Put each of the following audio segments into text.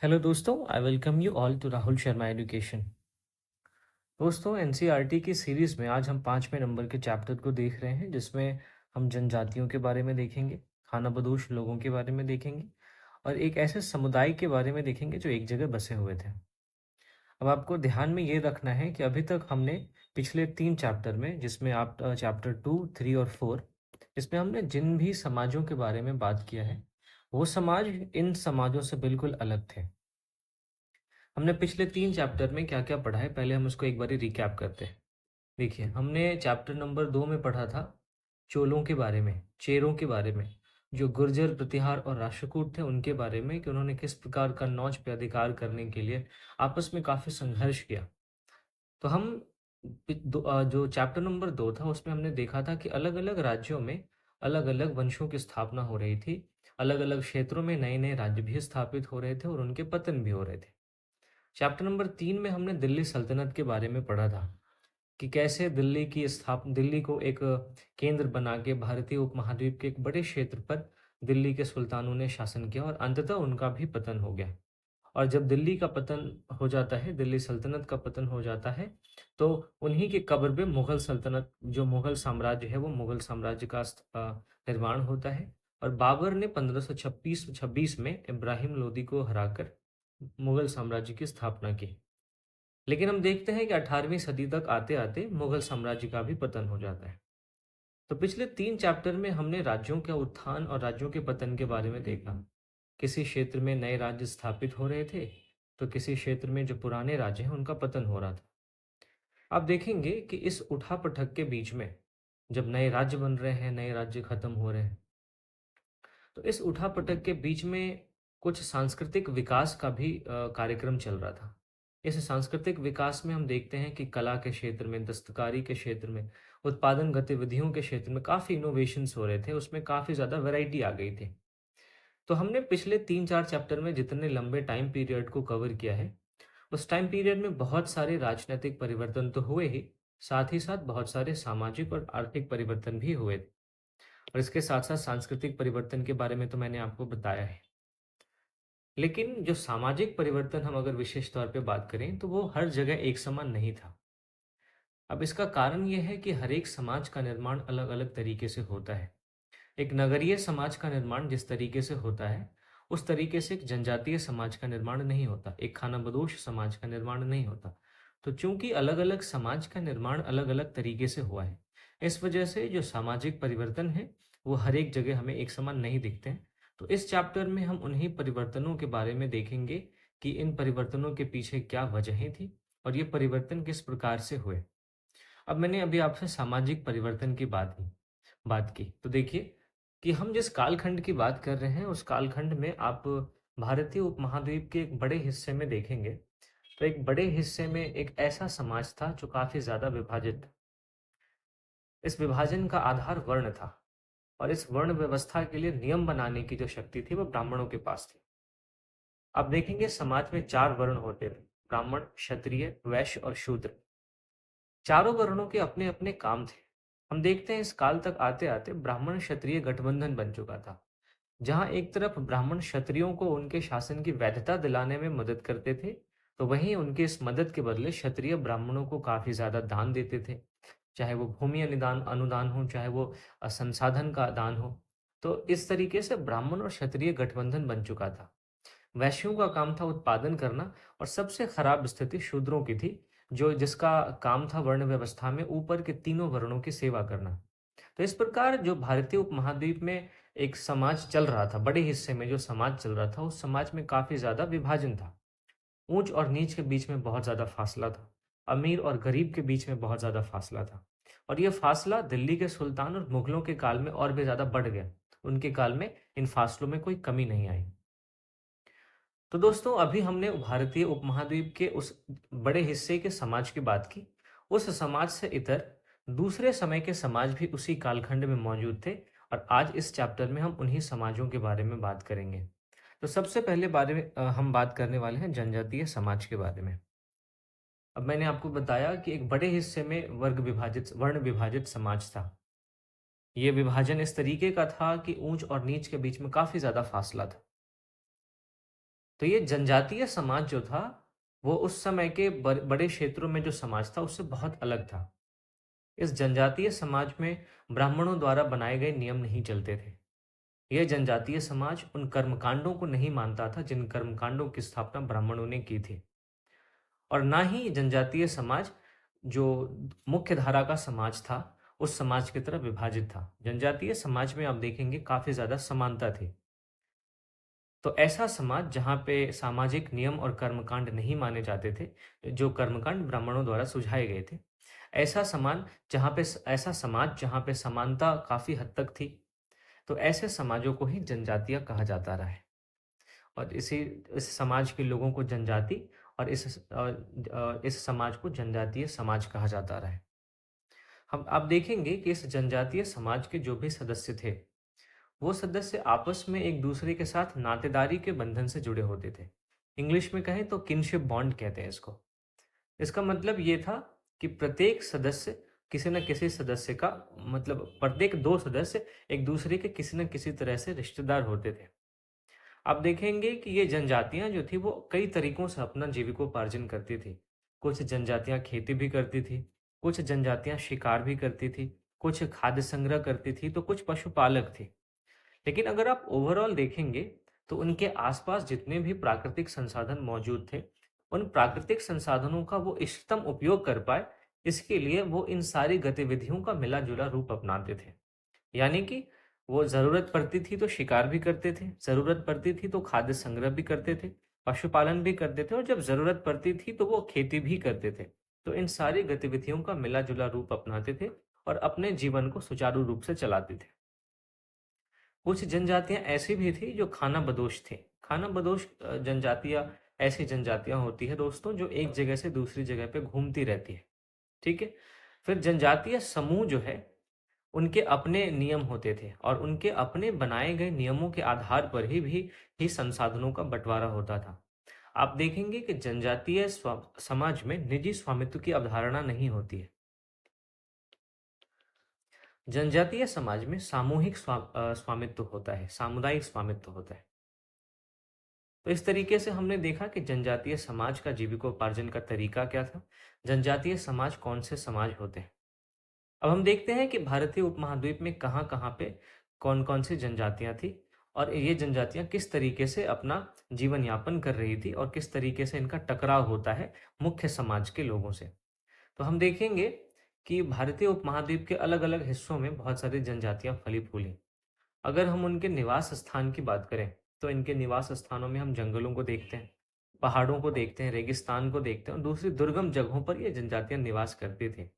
Hello दोस्तों, I welcome you all to Rahul Sharma education. दोस्तों, NCERT की सीरीज़ में आज हम 5वें नंबर के चैप्टर को देख रहे हैं, जिसमें हम जनजातियों के बारे में देखेंगे, खानाबदोश लोगों के बारे में देखेंगे और एक ऐसे समुदाय के बारे में देखेंगे जो एक जगह बसे हुए थे। अब आपको ध्यान में ये रखना है कि अभी तक हमने पिछले 3 चैप्टर में, जिसमें आप चैप्टर 2, 3 और 4, इसमें हमने जिन भी समाजों के बारे में बात किया है, वो समाज इन समाजों से बिल्कुल अलग थे। हमने पिछले 3 चैप्टर में क्या-क्या पढ़ा है, पहले हम उसको एक बारी रिकैप करते हैं। देखिए, हमने चैप्टर नंबर 2 में पढ़ा था चोलों के बारे में, चेरों के बारे में, जो गुर्जर, प्रतिहार और राष्ट्रकूट थे उनके बारे में कि उन्होंने किस प्रकार कन्नौज पे अधिकार करने के लिए आपस में काफ़ी संघर्ष किया। तो हम जो चैप्टर नंबर 2 था उसमें हमने देखा था कि अलग-अलग राज्यों में अलग-अलग वंशों की स्थापना हो रही थी। अलग-अलग क्षेत्रों में नए-नए राज्य भी स्थापित हो रहे थे और उनके पतन भी हो रहे थे। चैप्टर नंबर 3 में हमने दिल्ली सल्तनत के बारे में पढ़ा था कि कैसे दिल्ली को एक केंद्र बना के भारतीय उपमहाद्वीप के एक बड़े क्षेत्र पर दिल्ली के सुल्तानों ने शासन किया और अंततः उनका भी पतन हो गया। और जब दिल्ली का पतन हो जाता है, दिल्ली सल्तनत का पतन हो जाता है, तो उन्हीं के कब्र पे मुगल सल्तनत, जो मुगल साम्राज्य है, वो मुगल साम्राज्य का निर्माण होता है और बाबर ने 1526 में इब्राहिम लोदी को हराकर मुगल साम्राज्य की स्थापना की। लेकिन हम देखते हैं कि 18वीं सदी तक आते-आते मुगल साम्राज्य का भी पतन हो जाता है। तो पिछले 3 चैप्टर में हमने राज्यों के उत्थान और राज्यों के पतन के बारे में देखा। किसी क्षेत्र में नए राज्य स्थापित हो रहे थे, तो किसी क्षेत्र में जो पुराने राज्य हैं उनका पतन हो रहा था। आप देखेंगे कि इस उठा-पटक के बीच में जब नए राज्य बन रहे हैं, नए राज्य खत्म हो रहे हैं, तो इस उठा-पटक के बीच में कुछ सांस्कृतिक विकास का भी कार्यक्रम चल रहा था। इस सांस्कृतिक विकास में हम देखते हैं कि कला के क्षेत्र में, दस्तकारी के क्षेत्र में, उत्पादन गतिविधियों के क्षेत्र में काफ़ी इनोवेशंस हो रहे थे, उसमें काफ़ी ज़्यादा वैरायटी आ गई थी। तो हमने पिछले 3-4 चैप्टर में जितने लंबे टाइम पीरियड को कवर किया है, उस टाइम पीरियड में बहुत सारे राजनैतिक परिवर्तन तो हुए ही साथ बहुत सारे सामाजिक और आर्थिक परिवर्तन भी हुए थे। और इसके साथ-साथ सांस्कृतिक परिवर्तन के बारे में तो मैंने आपको बताया है। लेकिन जो सामाजिक परिवर्तन हम अगर विशेष तौर पे बात करें, तो वो हर जगह एक समान नहीं था। अब इसका कारण ये है कि हर एक समाज का निर्माण अलग-अलग तरीके से होता है। एक नगरीय समाज का निर्माण जिस तरीके से होता है, उस तरीके से एक जनजातीय समाज का निर्माण नहीं होता, एक खानाबदोश समाज का निर्माण नहीं होता। तो चूंकि अलग-अलग समाज का निर्माण अलग-अलग तरीके से हुआ है, इस वजह से जो सामाजिक परिवर्तन है, वो हर एक जगह हमें एक समान नहीं दिखते हैं। तो इस चैप्टर में हम उन्हीं परिवर्तनों के बारे में देखेंगे कि इन परिवर्तनों के पीछे क्या वजहें थी और ये परिवर्तन किस प्रकार से हुए। अब मैंने अभी आपसे सामाजिक परिवर्तन की बात की। तो देखिए कि हम जिस कालखंड की बात कर रहे हैं, उस कालखंड में आप भारतीय उपमहाद्वीप के एक बड़े हिस्से में देखेंगे, तो एक बड़े हिस्से में एक ऐसा समाज था जो काफ़ी ज़्यादा विभाजित था। इस विभाजन का आधार वर्ण था और इस वर्ण व्यवस्था के लिए नियम बनाने की जो शक्ति थी, वो ब्राह्मणों के पास थी। आप देखेंगे समाज में 4 वर्ण होते थे, ब्राह्मण, क्षत्रिय, वैश्य और शूद्र। चारों वर्णों के अपने-अपने काम थे। हम देखते हैं इस काल तक आते-आते ब्राह्मण क्षत्रिय गठबंधन बन चुका था। जहाँ एक तरफ ब्राह्मण क्षत्रियों को उनके शासन की वैधता दिलाने में मदद करते थे, तो वहीं उनकी इस मदद के बदले क्षत्रिय ब्राह्मणों को काफ़ी ज़्यादा दान देते थे। चाहे वो भूमि अनुदान हो, चाहे वो संसाधन का दान हो। तो इस तरीके से ब्राह्मण और क्षत्रिय गठबंधन बन चुका था। वैश्यों का काम था उत्पादन करना और सबसे खराब स्थिति शूद्रों की थी, जो जिसका काम था वर्ण व्यवस्था में ऊपर के तीनों वर्णों की सेवा करना। तो इस प्रकार जो भारतीय उपमहाद्वीप में एक समाज चल रहा था, बड़े हिस्से में जो समाज चल रहा था, उस समाज में काफ़ी ज़्यादा विभाजन था। ऊँच और नीच के बीच में बहुत ज़्यादा फासला था। अमीर और गरीब के बीच में बहुत ज़्यादा फासला था। और ये फासला दिल्ली के सुल्तान और मुगलों के काल में और भी ज़्यादा बढ़ गया। उनके काल में इन फासलों में कोई कमी नहीं आई। तो दोस्तों, अभी हमने भारतीय उपमहाद्वीप के उस बड़े हिस्से के समाज की बात की। उस समाज से इतर दूसरे समय के समाज भी उसी कालखंड में मौजूद थे और आज इस चैप्टर में हम उन्हीं समाजों के बारे में बात करेंगे। तो सबसे पहले हम बात करने वाले हैं जनजातीय समाज के बारे में। अब मैंने आपको बताया कि एक बड़े हिस्से में वर्ण विभाजित समाज था। ये विभाजन इस तरीके का था कि ऊंच और नीच के बीच में काफ़ी ज़्यादा फासला था। तो ये जनजातीय समाज जो था, वो उस समय के बड़े क्षेत्रों में जो समाज था, उससे बहुत अलग था। इस जनजातीय समाज में ब्राह्मणों द्वारा बनाए गए नियम नहीं चलते थे। यह जनजातीय समाज उन कर्मकांडों को नहीं मानता था, जिन कर्मकांडों की स्थापना ब्राह्मणों ने की थी। और ना ही जनजातीय समाज जो मुख्य धारा का समाज था, उस समाज की तरह विभाजित था। जनजातीय समाज में आप देखेंगे काफ़ी ज़्यादा समानता थी। तो ऐसा समाज जहाँ पे सामाजिक नियम और कर्मकांड नहीं माने जाते थे, जो कर्मकांड ब्राह्मणों द्वारा सुझाए गए थे। ऐसा समाज जहाँ पे समानता काफ़ी हद तक थी, तो ऐसे समाजों को ही जनजातियाँ कहा जाता रहा है। और इस समाज के लोगों को जनजाति और इस समाज को जनजातीय समाज कहा जाता रहा है। हम आप देखेंगे कि इस जनजातीय समाज के जो भी सदस्य थे, वो सदस्य आपस में एक दूसरे के साथ नातेदारी के बंधन से जुड़े होते थे। इंग्लिश में कहें तो किनशिप बॉन्ड कहते हैं इसको। इसका मतलब ये था कि प्रत्येक सदस्य किसी न किसी सदस्य का मतलब प्रत्येक 2 सदस्य एक दूसरे के किसी न किसी तरह से रिश्तेदार होते थे। आप देखेंगे कि ये जनजातियाँ जो थी वो कई तरीकों से अपना जीविकोपार्जन करती थी। कुछ जनजातियाँ खेती भी करती थी, कुछ जनजातियाँ शिकार भी करती थी, कुछ खाद्य संग्रह करती थी, तो कुछ पशुपालक थी। लेकिन अगर आप ओवरऑल देखेंगे, तो उनके आसपास जितने भी प्राकृतिक संसाधन मौजूद थे, उन प्राकृतिक संसाधनों का वो इष्टतम उपयोग कर पाए, इसके लिए वो इन सारी गतिविधियों का मिला-जुला रूप अपनाते थे। यानी कि वो ज़रूरत पड़ती थी तो शिकार भी करते थे, ज़रूरत पड़ती थी तो खाद्य संग्रह भी करते थे, पशुपालन भी करते थे और जब ज़रूरत पड़ती थी तो वो खेती भी करते थे। तो इन सारी गतिविधियों का मिला-जुला रूप अपनाते थे और अपने जीवन को सुचारू रूप से चलाते थे। कुछ जनजातियाँ ऐसी भी थी जो खानाबदोश थी। खानाबदोश जनजातियाँ ऐसी जनजातियाँ होती है दोस्तों जो एक जगह से दूसरी जगह पे घूमती रहती है, ठीक है? फिर जनजातीय समूह जो है, उनके अपने नियम होते थे और उनके अपने बनाए गए नियमों के आधार पर ही संसाधनों का बँटवारा होता था। आप देखेंगे कि जनजातीय समाज में निजी स्वामित्व की अवधारणा नहीं होती है। जनजातीय समाज में सामूहिक स्वामित्व होता है, सामुदायिक स्वामित्व होता है। तो इस तरीके से हमने देखा कि जनजातीय समाज का जीविकोपार्जन का तरीका क्या था, जनजातीय समाज कौन से समाज होते हैं। अब हम देखते हैं कि भारतीय उपमहाद्वीप में कहाँ-कहाँ पे कौन-कौन सी जनजातियाँ थी और ये जनजातियाँ किस तरीके से अपना जीवन यापन कर रही थी और किस तरीके से इनका टकराव होता है मुख्य समाज के लोगों से। तो हम देखेंगे कि भारतीय उपमहाद्वीप के अलग-अलग हिस्सों में बहुत सारी जनजातियाँ फली-फूली। अगर हम उनके निवास स्थान की बात करें, तो इनके निवास स्थानों में हम जंगलों को देखते हैं, पहाड़ों को देखते हैं, रेगिस्तान को देखते हैं और दूसरी दुर्गम जगहों पर ये जनजातियाँ निवास करती थी।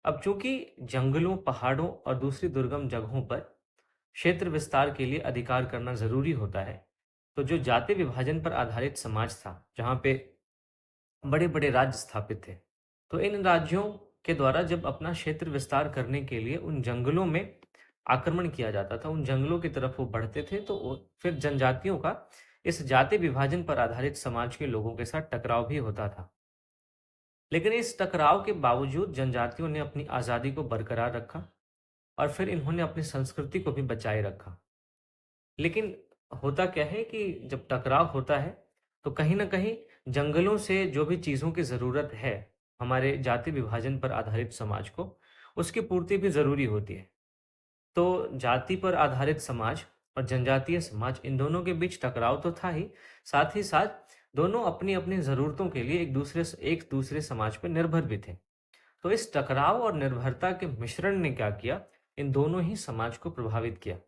अब चूंकि जंगलों, पहाड़ों और दूसरी दुर्गम जगहों पर क्षेत्र विस्तार के लिए अधिकार करना ज़रूरी होता है, तो जो जाति विभाजन पर आधारित समाज था, जहाँ पे बड़े-बड़े राज्य स्थापित थे, तो इन राज्यों के द्वारा जब अपना क्षेत्र विस्तार करने के लिए उन जंगलों में आक्रमण किया जाता था, उन जंगलों की तरफ वो बढ़ते थे, तो फिर जनजातियों का इस जाति विभाजन पर आधारित समाज के लोगों के साथ टकराव भी होता था। लेकिन इस टकराव के बावजूद जनजातियों ने अपनी आज़ादी को बरकरार रखा और फिर इन्होंने अपनी संस्कृति को भी बचाए रखा। लेकिन होता क्या है कि जब टकराव होता है, तो कहीं न कहीं जंगलों से जो भी चीज़ों की ज़रूरत है, हमारे जाति विभाजन पर आधारित समाज को, उसकी पूर्ति भी ज़रूरी होती है। तो जाति पर आधारित समाज और जनजातीय समाज इन दोनों के बीच टकराव तो था ही साथ दोनों अपनी-अपनी ज़रूरतों के लिए एक दूसरे समाज पर निर्भर भी थे। तो इस टकराव और निर्भरता के मिश्रण ने क्या किया, इन दोनों ही समाज को प्रभावित किया।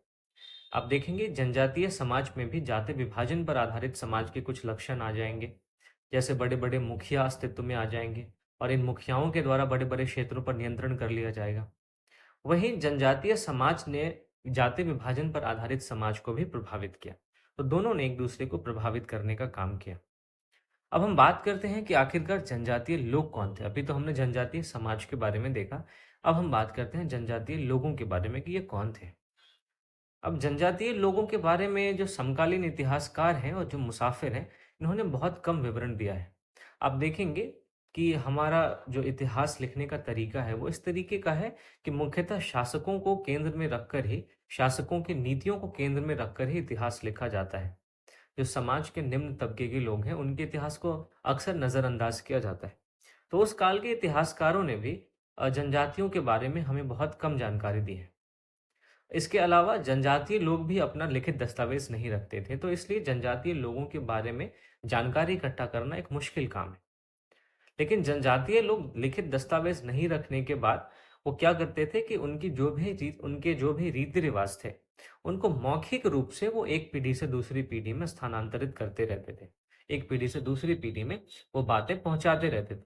आप देखेंगे जनजातीय समाज में भी जाति विभाजन पर आधारित समाज के कुछ लक्षण आ जाएँगे। जैसे बड़े-बड़े मुखिया अस्तित्व में आ जाएँगे और इन मुखियाओं के द्वारा बड़े-बड़े क्षेत्रों पर नियंत्रण कर लिया जाएगा। वहीं जनजातीय समाज ने जाति विभाजन पर आधारित समाज को भी प्रभावित किया। तो दोनों ने एक दूसरे को प्रभावित करने का काम किया। अब हम बात करते हैं कि आखिरकार जनजातीय लोग कौन थे? अभी तो हमने जनजातीय समाज के बारे में देखा। अब हम बात करते हैं जनजातीय लोगों के बारे में कि ये कौन थे? अब जनजातीय लोगों के बारे में जो समकालीन इतिहासकार हैं और जो मुसाफिर हैं, इन्होंने बहुत कम विवरण दिया है। आप देखेंगे कि हमारा जो इतिहास लिखने का तरीका है, वो इस तरीके का है कि मुख्यतः शासकों को केंद्र में रखकर ही, शासकों की नीतियों को केंद्र में रखकर ही इतिहास लिखा जाता है। जो समाज के निम्न तबके के लोग हैं, उनके इतिहास को अक्सर नज़रअंदाज किया जाता है। तो उस काल के इतिहासकारों ने भी जनजातियों के बारे में हमें बहुत कम जानकारी दी है। इसके अलावा जनजातीय लोग भी अपना लिखित दस्तावेज नहीं रखते थे, तो इसलिए जनजातीय लोगों के बारे में जानकारी इकट्ठा करना एक मुश्किल काम है। लेकिन जनजातीय लोग लिखित दस्तावेज नहीं रखने के बाद वो क्या करते थे कि उनके जो भी रीति रिवाज थे, उनको मौखिक रूप से वो एक पीढ़ी से दूसरी पीढ़ी में स्थानांतरित करते रहते थे। एक पीढ़ी से दूसरी पीढ़ी में वो बातें पहुंचाते रहते थे।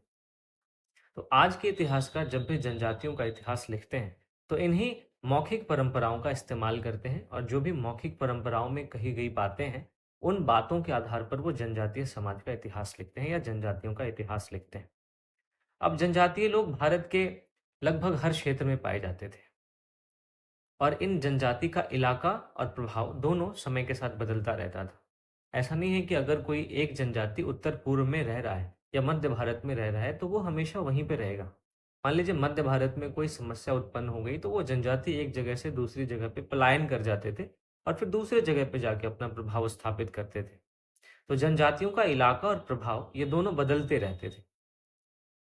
तो आज के इतिहासकार जब भी जनजातियों का इतिहास लिखते हैं, तो इन्हीं मौखिक परंपराओं का इस्तेमाल करते हैं, और जो भी मौखिक परंपराओं में कही गई बातें हैं, उन बातों के आधार पर वो जनजातीय समाज का इतिहास लिखते हैं या जनजातियों का इतिहास लिखते हैं। अब जनजातीय लोग भारत के लगभग हर क्षेत्र में पाए जाते थे, और इन जनजाति का इलाका और प्रभाव दोनों समय के साथ बदलता रहता था। ऐसा नहीं है कि अगर कोई एक जनजाति उत्तर पूर्व में रह रहा है या मध्य भारत में रह रहा है तो वो हमेशा वहीं पे रहेगा। मान लीजिए मध्य भारत में कोई समस्या उत्पन्न हो गई, तो वो जनजाति एक जगह से दूसरी जगह पे पलायन कर जाते थे और फिर दूसरे जगह पे जाके अपना प्रभाव स्थापित करते थे। तो जनजातियों का इलाका और प्रभाव ये दोनों बदलते रहते थे।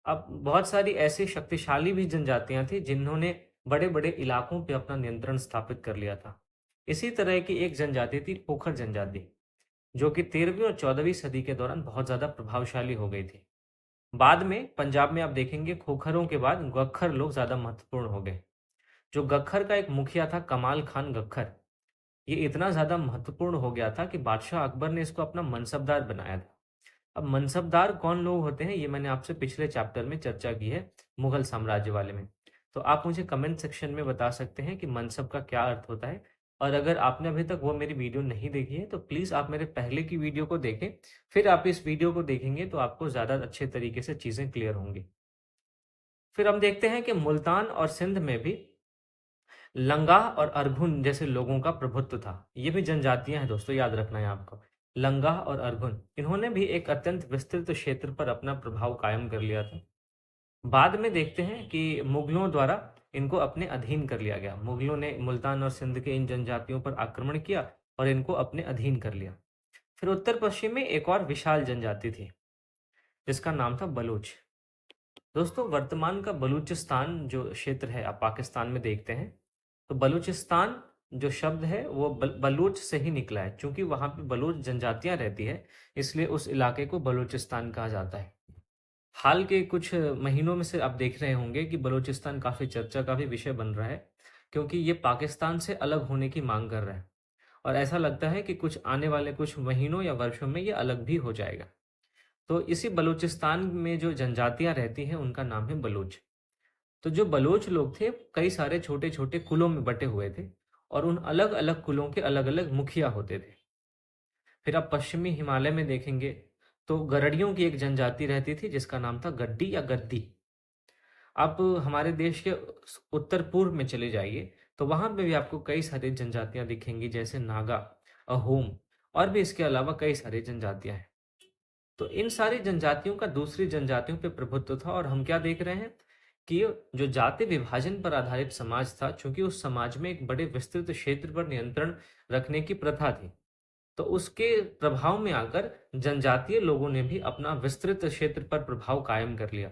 अब बहुत सारी ऐसी शक्तिशाली भी जनजातियां थी जिन्होंने बड़े-बड़े इलाकों पे अपना नियंत्रण स्थापित कर लिया था। इसी तरह की एक जनजाति थी खोखर जनजाति, जो कि 13वीं और 14वीं सदी के दौरान बहुत ज़्यादा प्रभावशाली हो गई थी। बाद में पंजाब में आप देखेंगे खोखरों के बाद गख्खर लोग ज़्यादा महत्वपूर्ण हो गए। जो गख्खर का एक मुखिया था कमाल खान गख्खर, ये इतना ज़्यादा महत्वपूर्ण हो गया था कि बादशाह अकबर ने इसको अपना मनसबदार बनाया था। अब मनसबदार कौन लोग होते हैं, ये मैंने आपसे पिछले चैप्टर में चर्चा की है, मुगल साम्राज्य वाले में। तो आप मुझे कमेंट सेक्शन में बता सकते हैं कि मनसब का क्या अर्थ होता है। और अगर आपने अभी तक वो मेरी वीडियो नहीं देखी है तो प्लीज़ आप मेरे पहले की वीडियो को देखें, फिर आप इस वीडियो को देखेंगे तो आपको ज़्यादा अच्छे तरीके से चीज़ें क्लियर होंगी। फिर हम देखते हैं कि मुल्तान और सिंध में भी लंगा और अरघुन जैसे लोगों का प्रभुत्व था। ये भी जनजातियां हैं दोस्तों, याद रखना है आपको। लंगा और अरघुन, इन्होंने भी एक अत्यंत विस्तृत क्षेत्र पर अपना प्रभाव कायम कर लिया था। बाद में देखते हैं कि मुगलों द्वारा इनको अपने अधीन कर लिया गया। मुगलों ने मुल्तान और सिंध के इन जनजातियों पर आक्रमण किया और इनको अपने अधीन कर लिया। फिर उत्तर पश्चिम में एक और विशाल जनजाति थी, जिसका नाम था बलूच। दोस्तों, वर्तमान का बलूचिस्तान जो क्षेत्र है, आप पाकिस्तान में देखते हैं, तो बलूचिस्तान जो शब्द है वो बलूच से ही निकला है। चूंकि वहां पे बलूच जनजातियां रहती है, इसलिए उस इलाके को बलूचिस्तान कहा जाता है। हाल के कुछ महीनों में से आप देख रहे होंगे कि बलूचिस्तान काफी चर्चा का भी विषय बन रहा है, क्योंकि ये पाकिस्तान से अलग होने की मांग कर रहा है, और ऐसा लगता है कि कुछ आने वाले कुछ महीनों या वर्षों में ये अलग भी हो जाएगा। तो इसी बलूचिस्तान में जो जनजातियां रहती हैं उनका नाम है बलूच। तो जो बलोच लोग थे, कई सारे छोटे-छोटे कुलों में बँटे हुए थे, और उन अलग-अलग कुलों के अलग-अलग मुखिया होते थे। फिर आप पश्चिमी हिमालय में देखेंगे, तो गरड़ियों की एक जनजाति रहती थी जिसका नाम था गड्डी या गद्दी। आप हमारे देश के उत्तर पूर्व में चले जाइए, तो वहाँ पे भी आपको कई सारी जनजातियाँ दिखेंगी, जैसे नागा, अहोम, और भी इसके अलावा कई सारी जनजातियाँ हैं। तो इन सारी जनजातियों का दूसरी जनजातियों पे प्रभुत्व था, और हम क्या देख रहे हैं कि जो जाति विभाजन पर आधारित समाज था, चूंकि उस समाज में एक बड़े विस्तृत क्षेत्र पर नियंत्रण रखने की प्रथा थी, तो उसके प्रभाव में आकर जनजातीय लोगों ने भी अपना विस्तृत क्षेत्र पर प्रभाव कायम कर लिया।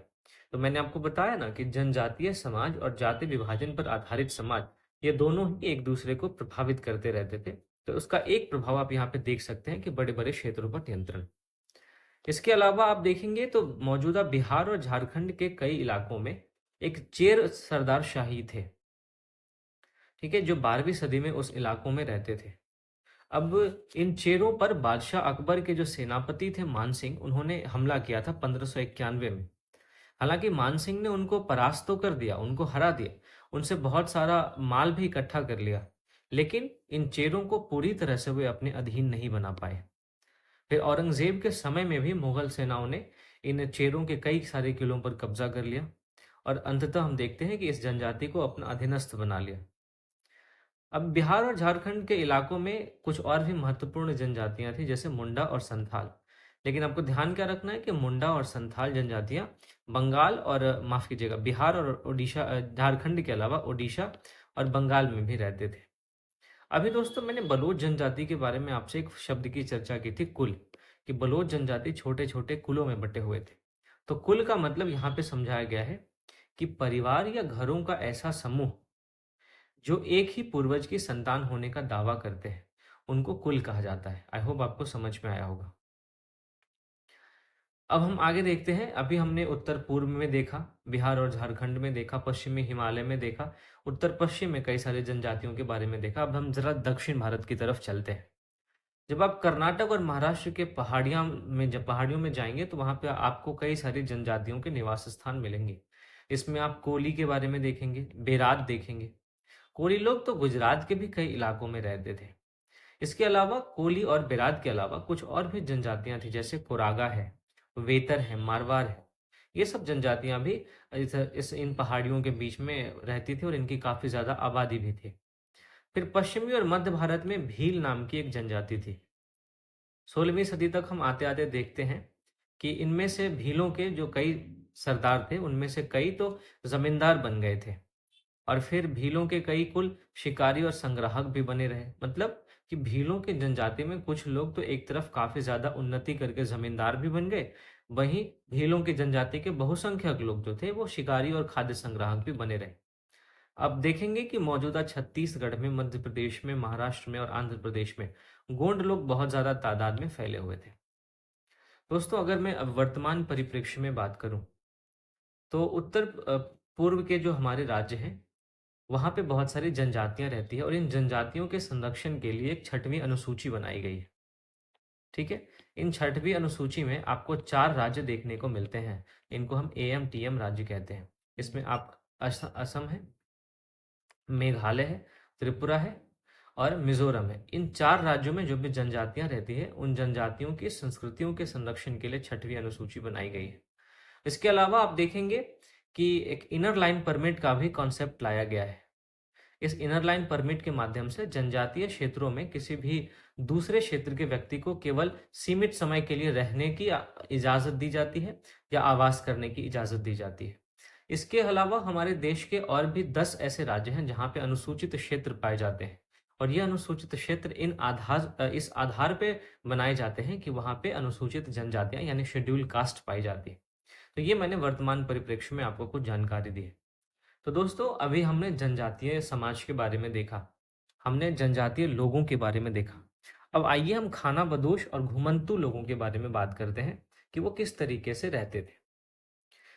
तो मैंने आपको बताया ना कि जनजातीय समाज और जाति विभाजन पर आधारित समाज, ये दोनों ही एक दूसरे को प्रभावित करते रहते थे। तो उसका एक प्रभाव आप यहाँ पे देख सकते हैं कि बड़े बड़े क्षेत्रों पर नियंत्रण। इसके अलावा आप देखेंगे तो मौजूदा बिहार और झारखंड के कई इलाकों में एक चेर सरदार शाही थे, ठीक है, जो 12वीं सदी में उस इलाकों में रहते थे। अब इन चेरों पर बादशाह अकबर के जो सेनापति थे मान सिंह, उन्होंने हमला किया था 1591 में। हालांकि मान सिंह ने उनको परास्त तो कर दिया, उनको हरा दिया, उनसे बहुत सारा माल भी इकट्ठा कर लिया, लेकिन इन चेरों को पूरी तरह से वे अपने अधीन नहीं बना पाए। फिर औरंगजेब के समय में भी मुगल सेनाओं ने इन चेरों के कई सारे किलों पर कब्जा कर लिया, और अंततः हम देखते हैं कि इस जनजाति को अपना अधीनस्थ बना लिया। अब बिहार और झारखंड के इलाकों में कुछ और भी महत्वपूर्ण जनजातियां थी, जैसे मुंडा और संथाल। लेकिन आपको ध्यान क्या रखना है कि मुंडा और संथाल जनजातियां बंगाल और माफ कीजिएगा, बिहार और उड़ीसा, झारखंड के अलावा उड़ीसा और बंगाल में भी रहते थे। अभी दोस्तों मैंने बलोच जनजाति के बारे में आपसे एक शब्द की चर्चा की थी, कुल, कि बलोच जनजाति छोटे-छोटे कुलों में बँटे हुए थे। तो कुल का मतलब यहाँ पे समझाया गया है कि परिवार या घरों का ऐसा समूह जो एक ही पूर्वज की संतान होने का दावा करते हैं, उनको कुल कहा जाता है। आई होप आपको समझ में आया होगा। अब हम आगे देखते हैं। अभी हमने उत्तर पूर्व में देखा, बिहार और झारखंड में देखा, पश्चिमी हिमालय में देखा, उत्तर पश्चिम में कई सारी जनजातियों के बारे में देखा। अब हम जरा दक्षिण भारत की तरफ चलते हैं। जब आप कर्नाटक और महाराष्ट्र के पहाड़ियों में जाएंगे तो वहां पे आपको कई सारी जनजातियों के निवास स्थान मिलेंगे। इसमें आप कोली के बारे में देखेंगे, बेरात देखेंगे। कोली लोग तो गुजरात के भी कई इलाकों में रहते थे। इसके अलावा कोली और बेरात के अलावा कुछ और भी जनजातियां थी, जैसे कोरागा है, वेतर है, मारवाड़ है। ये सब जनजातियां भी इन पहाड़ियों के बीच में रहती थी और इनकी काफी ज्यादा आबादी भी थी। फिर पश्चिमी और मध्य भारत में भील नाम की एक जनजाति थी। 16वीं सदी तक हम आते आते देखते हैं कि इनमें से भीलों के जो कई सरदार थे, उनमें से कई तो जमींदार बन गए थे। और फिर भीलों के कई कुल शिकारी और संग्राहक भी बने रहे। मतलब कि भीलों की जनजाति में कुछ लोग तो एक तरफ काफी ज्यादा उन्नति करके जमींदार भी बन गए, वहीं भीलों की जनजाति के बहुसंख्यक लोग जो थे वो शिकारी और खाद्य संग्राहक भी बने रहे। अब देखेंगे कि मौजूदा छत्तीसगढ़ में, मध्य प्रदेश में, महाराष्ट्र में और आंध्र प्रदेश में गोंड लोग बहुत ज्यादा तादाद में फैले हुए थे। दोस्तों, अगर मैं अब वर्तमान परिप्रेक्ष्य में बात करूं तो उत्तर पूर्व के जो हमारे राज्य हैं, वहाँ पे बहुत सारी जनजातियाँ रहती हैं और इन जनजातियों के संरक्षण के लिए एक 6वीं अनुसूची बनाई गई है। ठीक है? इन 6वीं अनुसूची में आपको 4 राज्य देखने को मिलते हैं। इनको हम एएम-टीएम राज्य कहते हैं। इसमें आप असम है, मेघालय है, त्रिपुरा है और मिज़ोरम है। इन 4 राज्यों में जो भी जनजातियाँ रहती हैं, उन जनजातियों की संस्कृतियों के संरक्षण के लिए 6वीं अनुसूची बनाई गई है। इसके अलावा आप देखेंगे कि एक इनर लाइन परमिट का भी कॉन्सेप्ट लाया गया है। इस इनर लाइन परमिट के माध्यम से जनजातीय क्षेत्रों में किसी भी दूसरे क्षेत्र के व्यक्ति को केवल सीमित समय के लिए रहने की इजाजत दी जाती है या आवास करने की इजाजत दी जाती है। इसके अलावा हमारे देश के और भी 10 ऐसे राज्य हैं जहां पे अनुसूचित क्षेत्र पाए जाते हैं और ये अनुसूचित क्षेत्र इस आधार पे बनाए जाते हैं कि वहां पे अनुसूचित जनजातियां यानी शेड्यूल कास्ट पाई जाती है। तो ये मैंने वर्तमान परिप्रेक्ष्य में आपको कुछ जानकारी दी है। तो दोस्तों, अभी हमने जनजातीय समाज के बारे में देखा, हमने जनजातीय लोगों के बारे में देखा। अब आइए हम खाना बदोश और घुमंतू लोगों के बारे में बात करते हैं कि वो किस तरीके से रहते थे।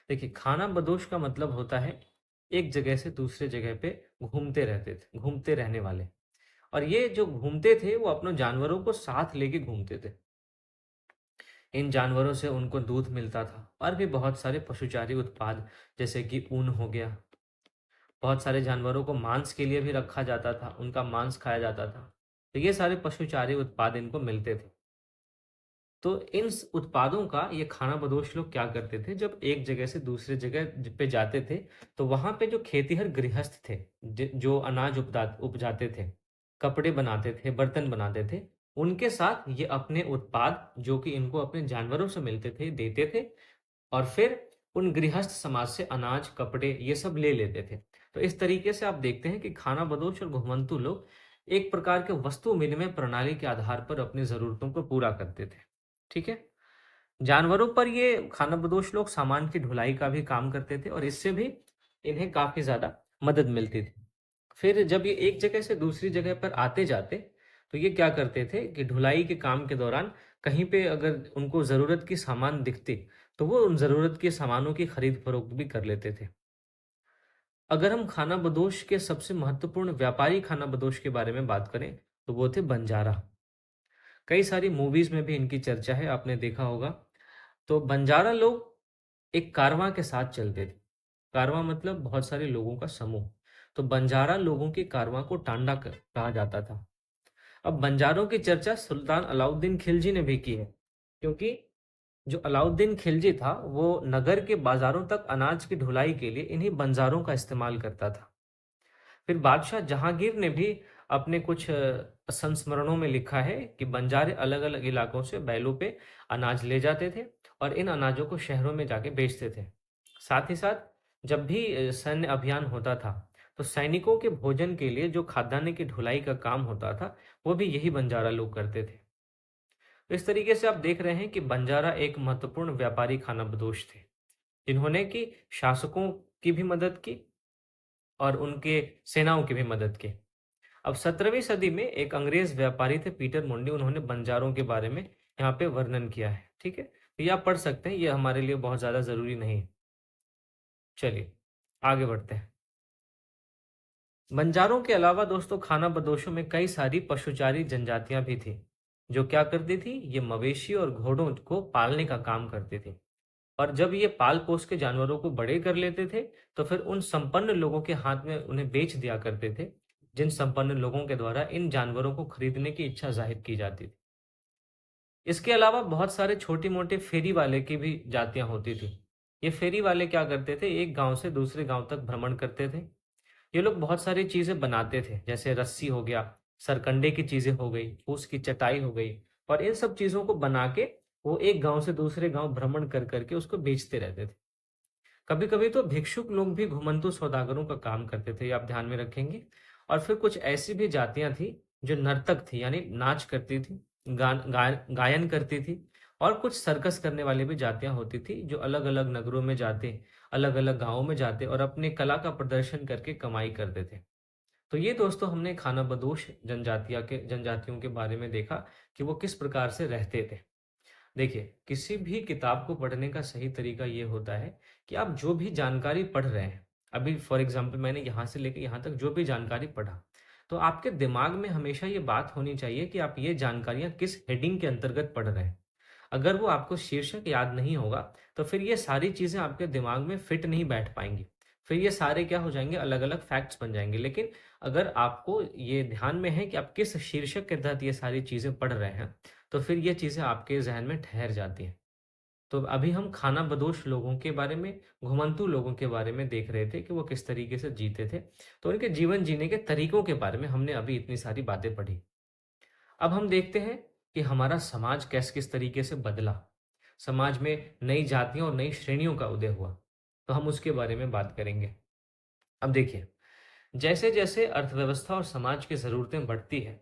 देखिए, खाना बदोश का मतलब होता है एक जगह से दूसरे जगह पे घूमते रहते थे, घूमते रहने वाले। और ये जो घूमते थे वो अपने जानवरों को साथ लेके घूमते थे। इन जानवरों से उनको दूध मिलता था और भी बहुत सारे पशुचारी उत्पाद, जैसे कि ऊन हो गया। बहुत सारे जानवरों को मांस के लिए भी रखा जाता था, उनका मांस खाया जाता था। तो ये सारे पशुचारी उत्पाद इनको मिलते थे। तो इन उत्पादों का ये खाना बदोश लोग क्या करते थे, जब एक जगह से दूसरे जगह पे जाते थे तो वहां पे जो खेतीहर गृहस्थ थे, जो अनाज उपजाते थे, कपड़े बनाते थे, बर्तन बनाते थे, उनके साथ ये अपने उत्पाद जो कि इनको अपने जानवरों से मिलते थे देते थे और फिर उन गृहस्थ समाज से अनाज, कपड़े ये सब ले लेते थे। तो इस तरीके से आप देखते हैं कि खाना बदोश और घुमंतू लोग एक प्रकार के वस्तु विनिमय प्रणाली के आधार पर अपनी ज़रूरतों को पूरा करते थे। ठीक है? जानवरों पर ये खाना बदोश लोग सामान की ढुलाई का भी काम करते थे और इससे भी इन्हें काफ़ी ज़्यादा मदद मिलती थी। फिर जब ये एक जगह से दूसरी जगह पर आते जाते, तो ये क्या करते थे कि ढुलाई के काम के दौरान कहीं पे अगर उनको ज़रूरत की सामान दिखती, तो वो उन ज़रूरत के सामानों की खरीद-फरोख्त भी कर लेते थे। अगर हम खाना बदोश के सबसे महत्वपूर्ण व्यापारी खाना बदोश के बारे में बात करें, तो वो थे बंजारा। कई सारी मूवीज़ में भी इनकी चर्चा है, आपने देखा होगा। तो बंजारा लोग एक कारवां के साथ चलते थे। कारवां मतलब बहुत सारे लोगों का समूह। तो बंजारा लोगों के कारवां को टांडा कहा जाता था। अब बंजारों की चर्चा सुल्तान अलाउद्दीन खिलजी ने भी की है, क्योंकि जो अलाउद्दीन खिलजी था वो नगर के बाजारों तक अनाज की ढुलाई के लिए इन्हीं बंजारों का इस्तेमाल करता था। फिर बादशाह जहांगीर ने भी अपने कुछ संस्मरणों में लिखा है कि बंजारे अलग अलग इलाकों से बैलों पे अनाज ले जाते थे और इन अनाजों को शहरों में जाके बेचते थे। साथ ही साथ जब भी सैन्य अभियान होता था, तो सैनिकों के भोजन के लिए जो खाद्यान्न की ढुलाई का काम होता था, वो भी यही बंजारा लोग करते थे। तो इस तरीके से आप देख रहे हैं कि बंजारा एक महत्वपूर्ण व्यापारी खानाबदोश थे, जिन्होंने कि शासकों की भी मदद की और उनके सेनाओं की भी मदद की। अब 17वीं सदी में एक अंग्रेज व्यापारी थे पीटर मुंडी, उन्होंने बंजारों के बारे में यहाँ पे वर्णन किया है, ठीक है? तो ये आप पढ़ सकते हैं, ये हमारे लिए बहुत ज़्यादा ज़रूरी नहीं है। चलिए, आगे बढ़ते हैं। बंजारों के अलावा दोस्तों खानाबदोशों में कई सारी पशुचारी जनजातियां भी थी, जो क्या करती थी? ये मवेशी और घोड़ों को पालने का काम करती थी। और जब ये पाल पोस के जानवरों को बड़े कर लेते थे, तो फिर उन संपन्न लोगों के हाथ में उन्हें बेच दिया करते थे, जिन संपन्न लोगों के द्वारा इन जानवरों को खरीदने की इच्छा जाहिर की जाती थी। इसके अलावा बहुत सारे छोटे-मोटे फेरी वाले की भी जातियाँ होती थी। ये फेरी वाले क्या करते थे, एक गाँव से दूसरे गाँव तक भ्रमण करते थे। ये लोग बहुत सारी चीज़ें बनाते थे, जैसे रस्सी हो गया, सरकंडे की चीज़ें हो गई, फूस की चटाई हो गई, और इन सब चीज़ों को बना के वो एक गाँव से दूसरे गाँव भ्रमण कर के उसको बेचते रहते थे। कभी-कभी तो भिक्षुक लोग भी घुमंतू सौदागरों का काम करते थे, ये आप ध्यान में रखेंगे। और फिर कुछ ऐसी भी जातियाँ थी, जो नर्तक थी, यानी नाच करती थी, गायन करती थी, और कुछ सर्कस करने वाली भी जातियाँ होती थी, जो अलग-अलग नगरों में जाते, अलग-अलग गाँवों में जाते और अपने कला का प्रदर्शन करके कमाई करते थे। तो ये दोस्तों हमने खानाबदोश जनजातियों के बारे में देखा कि वो किस प्रकार से रहते थे। देखिए, किसी भी किताब को पढ़ने का सही तरीका ये होता है कि आप जो भी जानकारी पढ़ रहे हैं, अभी फॉर एग्ज़ाम्पल मैंने यहाँ से लेके यहाँ तक जो भी जानकारी पढ़ा, तो आपके दिमाग में हमेशा ये बात होनी चाहिए कि आप ये जानकारियाँ किस हेडिंग के अंतर्गत पढ़ रहे हैं। अगर वो आपको शीर्षक याद नहीं होगा, तो फिर ये सारी चीज़ें आपके दिमाग में फिट नहीं बैठ पाएँगी। फिर ये सारे क्या हो जाएँगे, अलग-अलग फैक्ट्स बन जाएँगे। लेकिन अगर आपको ये ध्यान में है कि आप किस शीर्षक के तहत ये सारी चीज़ें पढ़ रहे हैं, तो फिर ये चीज़ें आपके ज़हन में ठहर जाती हैं। तो अभी हम खानाबदोश लोगों के बारे में, घुमंतू लोगों के बारे में देख रहे थे कि वो किस तरीके से जीते थे। तो उनके जीवन जीने के तरीकों के बारे में हमने अभी इतनी सारी बातें पढ़ी। अब हम देखते हैं कि हमारा समाज किस तरीके से बदला। समाज में नई जातियों और नई श्रेणियों का उदय हुआ। तो हम उसके बारे में बात करेंगे। अब देखिए, जैसे-जैसे अर्थव्यवस्था और समाज की ज़रूरतें बढ़ती हैं,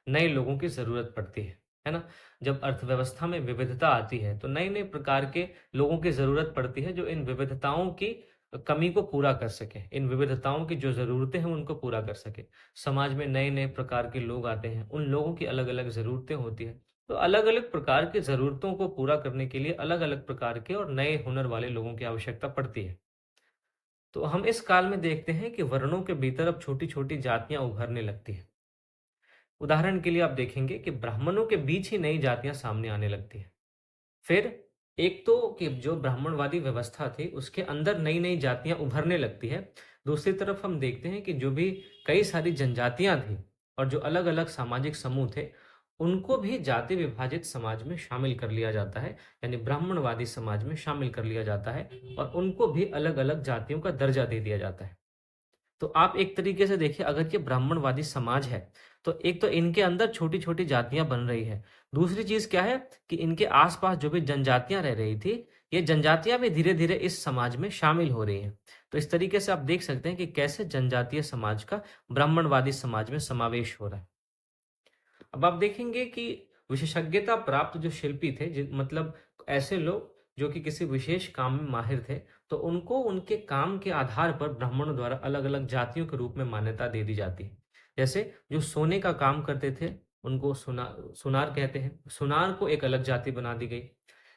नए लोगों की ज़रूरत पड़ती है ना? जब अर्थव्यवस्था में विविधता आती है, तो नए-नए प्रकार के लोगों की ज़रूरत पड़ती है, जो इन विविधताओं की कमी को पूरा कर सकें। इन विविधताओं की जो ज़रूरतें हैं, उनको पूरा कर सकें। समाज में नए-नए प्रकार के लोग आते हैं, उन लोगों की अलग-अलग ज़रूरतें होती हैं। तो अलग-अलग प्रकार की ज़रूरतों को पूरा करने के लिए अलग-अलग प्रकार के और नए हुनर वाले लोगों की आवश्यकता पड़ती है। तो हम इस काल में देखते हैं कि वर्णों के भीतर अब छोटी-छोटी जातियाँ उभरने लगती हैं। उदाहरण के लिए आप देखेंगे कि ब्राह्मणों के बीच ही नई जातियाँ सामने आने लगती हैं। फिर एक तो कि जो ब्राह्मणवादी व्यवस्था थी, उसके अंदर नई-नई जातियाँ उभरने लगती है। दूसरी तरफ हम देखते हैं कि जो भी कई सारी जनजातियाँ थी और जो अलग-अलग सामाजिक समूह थे, उनको भी जाति विभाजित समाज में शामिल कर लिया जाता है, यानी ब्राह्मणवादी समाज में शामिल कर लिया जाता है और उनको भी अलग-अलग जातियों का दर्जा दे दिया जाता है। तो आप एक तरीके से देखिए, अगर ये ब्राह्मणवादी समाज है, तो एक तो इनके अंदर छोटी-छोटी जातियाँ बन रही है। दूसरी चीज़ क्या है कि इनके आस-पास जो भी जनजातियाँ रह रही थी, ये जनजातियाँ भी धीरे-धीरे इस समाज में शामिल हो रही हैं। तो इस तरीके से आप देख सकते हैं कि कैसे जनजातीय समाज का ब्राह्मणवादी समाज में समावेश हो रहा है। अब आप देखेंगे कि विशेषज्ञता प्राप्त जो शिल्पी थे, मतलब ऐसे लोग जो कि किसी विशेष काम में माहिर थे, तो उनको उनके काम के आधार पर ब्राह्मणों द्वारा अलग-अलग जातियों के रूप में मान्यता दे दी जाती है। जैसे जो सोने का काम करते थे, उनको सुनार कहते हैं। सुनार को एक अलग जाति बना दी गई।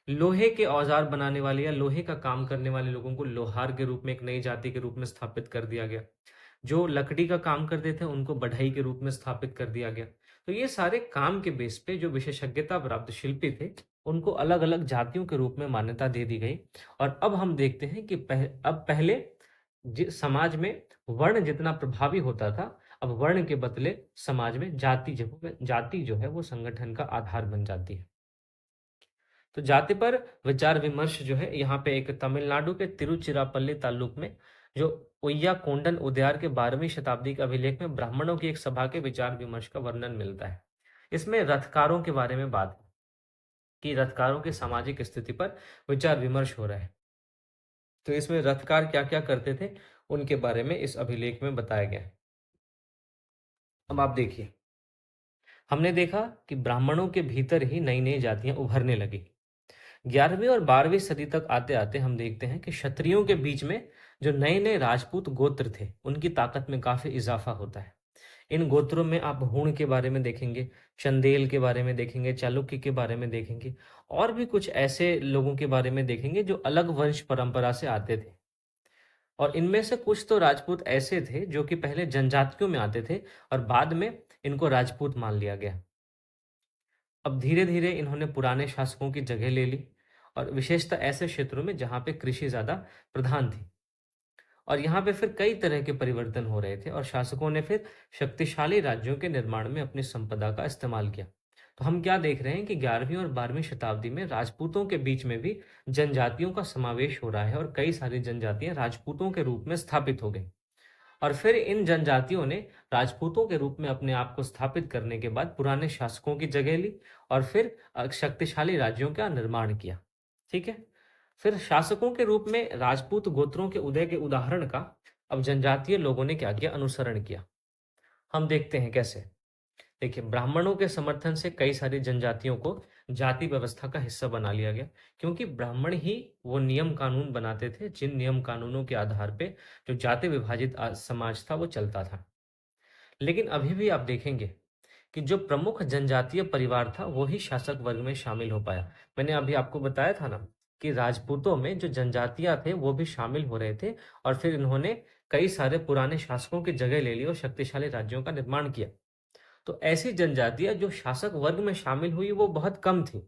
लोहे के औजार बनाने वाले या लोहे का काम करने वाले लोगों को लोहार के रूप में एक नई जाति के रूप में स्थापित कर दिया गया। जो लकड़ी का काम करते थे, उनको बढ़ई के रूप में स्थापित कर दिया गया। तो ये सारे काम के बेस पे जो विशेषज्ञता प्राप्त शिल्पी थे, उनको अलग-अलग जातियों के रूप में मान्यता दे दी गई। और अब हम देखते हैं कि अब पहले समाज में वर्ण जितना प्रभावी होता था, अब वर्ण के बदले समाज में जाति जो है वो संगठन का आधार बन जाती है। तो जाति पर विचार विमर्श जो है, यहाँ पे एक तमिलनाडु के तिरुचिरापल्ली ताल्लुक में जो उय्याकोंडन उद्यार के 12वीं शताब्दी के अभिलेख में ब्राह्मणों की एक सभा के विचार विमर्श का वर्णन मिलता है। इसमें रथकारों के बारे में बात है कि रथकारों की सामाजिक स्थिति पर विचार विमर्श हो रहा है। तो इसमें रथकार क्या-क्या करते थे? उनके बारे में इस अभिलेख में बताया गया है। अब आप देखिए, हमने देखा कि ब्राह्मणों के भीतर ही नई-नई जातियाँ उभरने लगी। 11वीं और 12वीं सदी तक आते-आते हम देखते हैं कि क्षत्रियों के बीच में जो नए-नए राजपूत गोत्र थे, उनकी ताकत में काफ़ी इज़ाफ़ा होता है। इन गोत्रों में आप हूण के बारे में देखेंगे, चंदेल के बारे में देखेंगे, चालुक्य के बारे में देखेंगे और भी कुछ ऐसे लोगों के बारे में देखेंगे जो अलग वंश परंपरा से आते थे। और इनमें से कुछ तो राजपूत ऐसे थे जो कि पहले जनजातियों में आते थे और बाद में इनको राजपूत मान लिया गया। अब धीरे-धीरे इन्होंने पुराने शासकों की जगह ले ली और विशेषतः ऐसे क्षेत्रों में जहाँ पे कृषि ज़्यादा प्रधान थी। और यहाँ पे फिर कई तरह के परिवर्तन हो रहे थे और शासकों ने फिर शक्तिशाली राज्यों के निर्माण में अपनी संपदा का इस्तेमाल किया। तो हम क्या देख रहे हैं कि 11वीं और 12वीं शताब्दी में राजपूतों के बीच में भी जनजातियों का समावेश हो रहा है और कई सारी जनजातियां राजपूतों के रूप में स्थापित हो गई। और फिर इन जनजातियों ने राजपूतों के रूप में अपने आप को स्थापित करने के बाद पुराने शासकों की जगह ली और फिर शक्तिशाली राज्यों का निर्माण किया। ठीक है? फिर शासकों के रूप में राजपूत गोत्रों के उदय के उदाहरण का अब जनजातीय लोगों ने क्या किया? अनुसरण किया। हम देखते हैं कैसे। देखिए, ब्राह्मणों के समर्थन से कई सारी जनजातियों को जाति व्यवस्था का हिस्सा बना लिया गया, क्योंकि ब्राह्मण ही वो नियम कानून बनाते थे जिन नियम कानूनों के आधार पे जो जाति विभाजित समाज था वो चलता था। लेकिन अभी भी आप देखेंगे कि जो प्रमुख जनजातीय परिवार था वो ही शासक वर्ग में शामिल हो पाया। मैंने अभी आपको बताया था ना कि राजपूतों में जो जनजातियां थे वो भी शामिल हो रहे थे और फिर इन्होंने कई सारे पुराने शासकों की जगह ले ली और शक्तिशाली राज्यों का निर्माण किया। तो ऐसी जनजातियां जो शासक वर्ग में शामिल हुई वो बहुत कम थी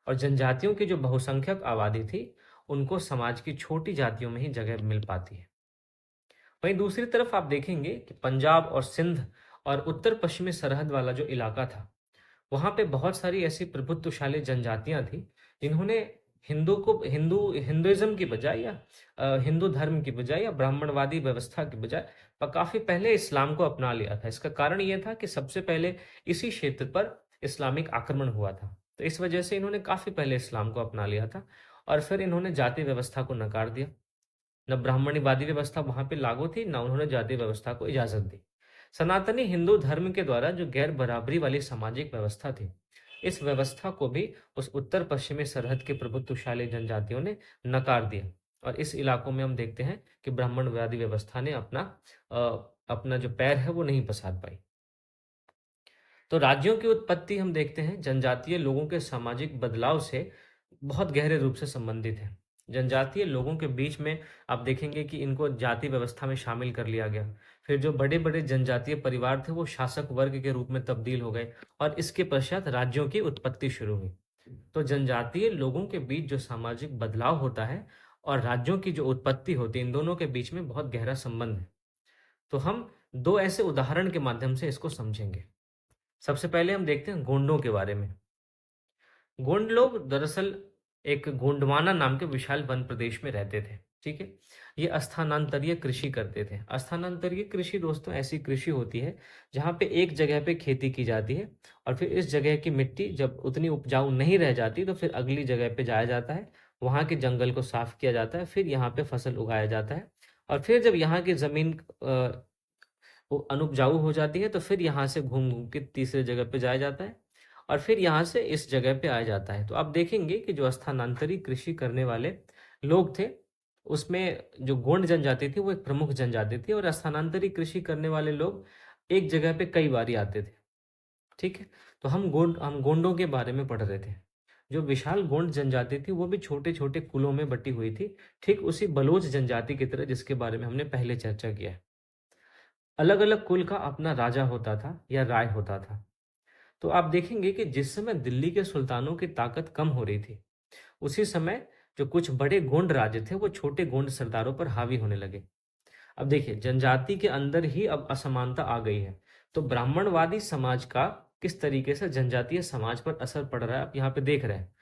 और जनजातियों की जो बहुसंख्यक आबादी थी उनको समाज की छोटी जातियों में ही जगह मिल पाती है। वहीं दूसरी तरफ आप देखेंगे कि पंजाब और सिंध और उत्तर पश्चिमी सरहद वाला जो इलाका था, वहां पे बहुत सारी ऐसी प्रभुत्वशाली जनजातियां थी जिन्होंने हिंदुइज्म की बजाय या हिंदू धर्म की बजाय या ब्राह्मणवादी व्यवस्था की बजाय काफी पहले इस्लाम को अपना लिया था। इसका कारण यह था कि सबसे पहले इसी क्षेत्र पर इस्लामिक आक्रमण हुआ था, तो इस वजह से इन्होंने काफी पहले इस्लाम को अपना लिया था और फिर इन्होंने जाति व्यवस्था को नकार दिया। न ब्राह्मणवादी व्यवस्था वहां पे लागू थी, न उन्होंने जाति व्यवस्था को इजाजत दी। सनातनी हिंदू धर्म के द्वारा जो गैर बराबरी वाली सामाजिक व्यवस्था थी, इस व्यवस्था को भी उस उत्तर पश्चिमी सरहद के प्रभुत्वशाली जनजातियों ने नकार दिया और इस इलाकों में हम देखते हैं कि ब्राह्मणवादी व्यवस्था ने अपना जो पैर है वो नहीं पसार पाई। तो राज्यों की उत्पत्ति हम देखते हैं जनजातीय लोगों के सामाजिक बदलाव से बहुत गहरे रूप से संबंधित है। जनजातीय लोगों के बीच में आप देखेंगे कि इनको जाति व्यवस्था में शामिल कर लिया गया। फिर जो बड़े बड़े जनजातीय परिवार थे वो शासक वर्ग के रूप में तब्दील हो गए और इसके पश्चात राज्यों की उत्पत्ति शुरू हुई। तो जनजातीय लोगों के बीच जो सामाजिक बदलाव होता है और राज्यों की जो उत्पत्ति होती है, इन दोनों के बीच में बहुत गहरा संबंध है। तो हम दो ऐसे उदाहरण के माध्यम से इसको समझेंगे। सबसे पहले हम देखते हैं गोंडों के बारे में। गोंड लोग दरअसल एक गोंडवाना नाम के विशाल वन प्रदेश में रहते थे। ठीक है, ये स्थानांतरीय कृषि करते थे। स्थानांतरीय कृषि दोस्तों ऐसी कृषि होती है जहाँ पे एक जगह पे खेती की जाती है और फिर इस जगह की मिट्टी जब उतनी उपजाऊ नहीं रह जाती तो फिर अगली जगह पे जाया जाता है, वहाँ के जंगल को साफ किया जाता है, फिर यहाँ पे फसल उगाया जाता है और फिर जब यहाँ की जमीन वो अनुपजाऊ हो जाती है तो फिर यहाँ से घूम घूम के तीसरे जगह पे जाया जाता है और फिर यहाँ से इस जगह पे आया जाता है। तो आप देखेंगे कि जो स्थानांतरित कृषि करने वाले लोग थे, उसमें जो गोंड जनजाति थी वो एक प्रमुख जनजाति थी और स्थानांतरित कृषि करने वाले लोग एक जगह पे कई बार आते थे। ठीक है, तो हम गोंडों के बारे में पढ़ रहे थे। जो विशाल गोंड जनजाति थी वो भी छोटे छोटे कुलों में बटी हुई थी, ठीक उसी बलोच जनजाति की तरह जिसके बारे में हमने पहले चर्चा किया है। अलग अलग कुल का अपना राजा होता था या राय होता था। तो आप देखेंगे कि जिस समय दिल्ली के सुल्तानों की ताकत कम हो रही थी, उसी समय जो कुछ बड़े गोंड राज्य थे वो छोटे गोंड सरदारों पर हावी होने लगे। अब देखिए, जनजाति के अंदर ही अब असमानता आ गई है। तो ब्राह्मणवादी समाज का किस तरीके से जनजातीय समाज पर असर पड़ रहा है आप यहाँ पे देख रहे हैं।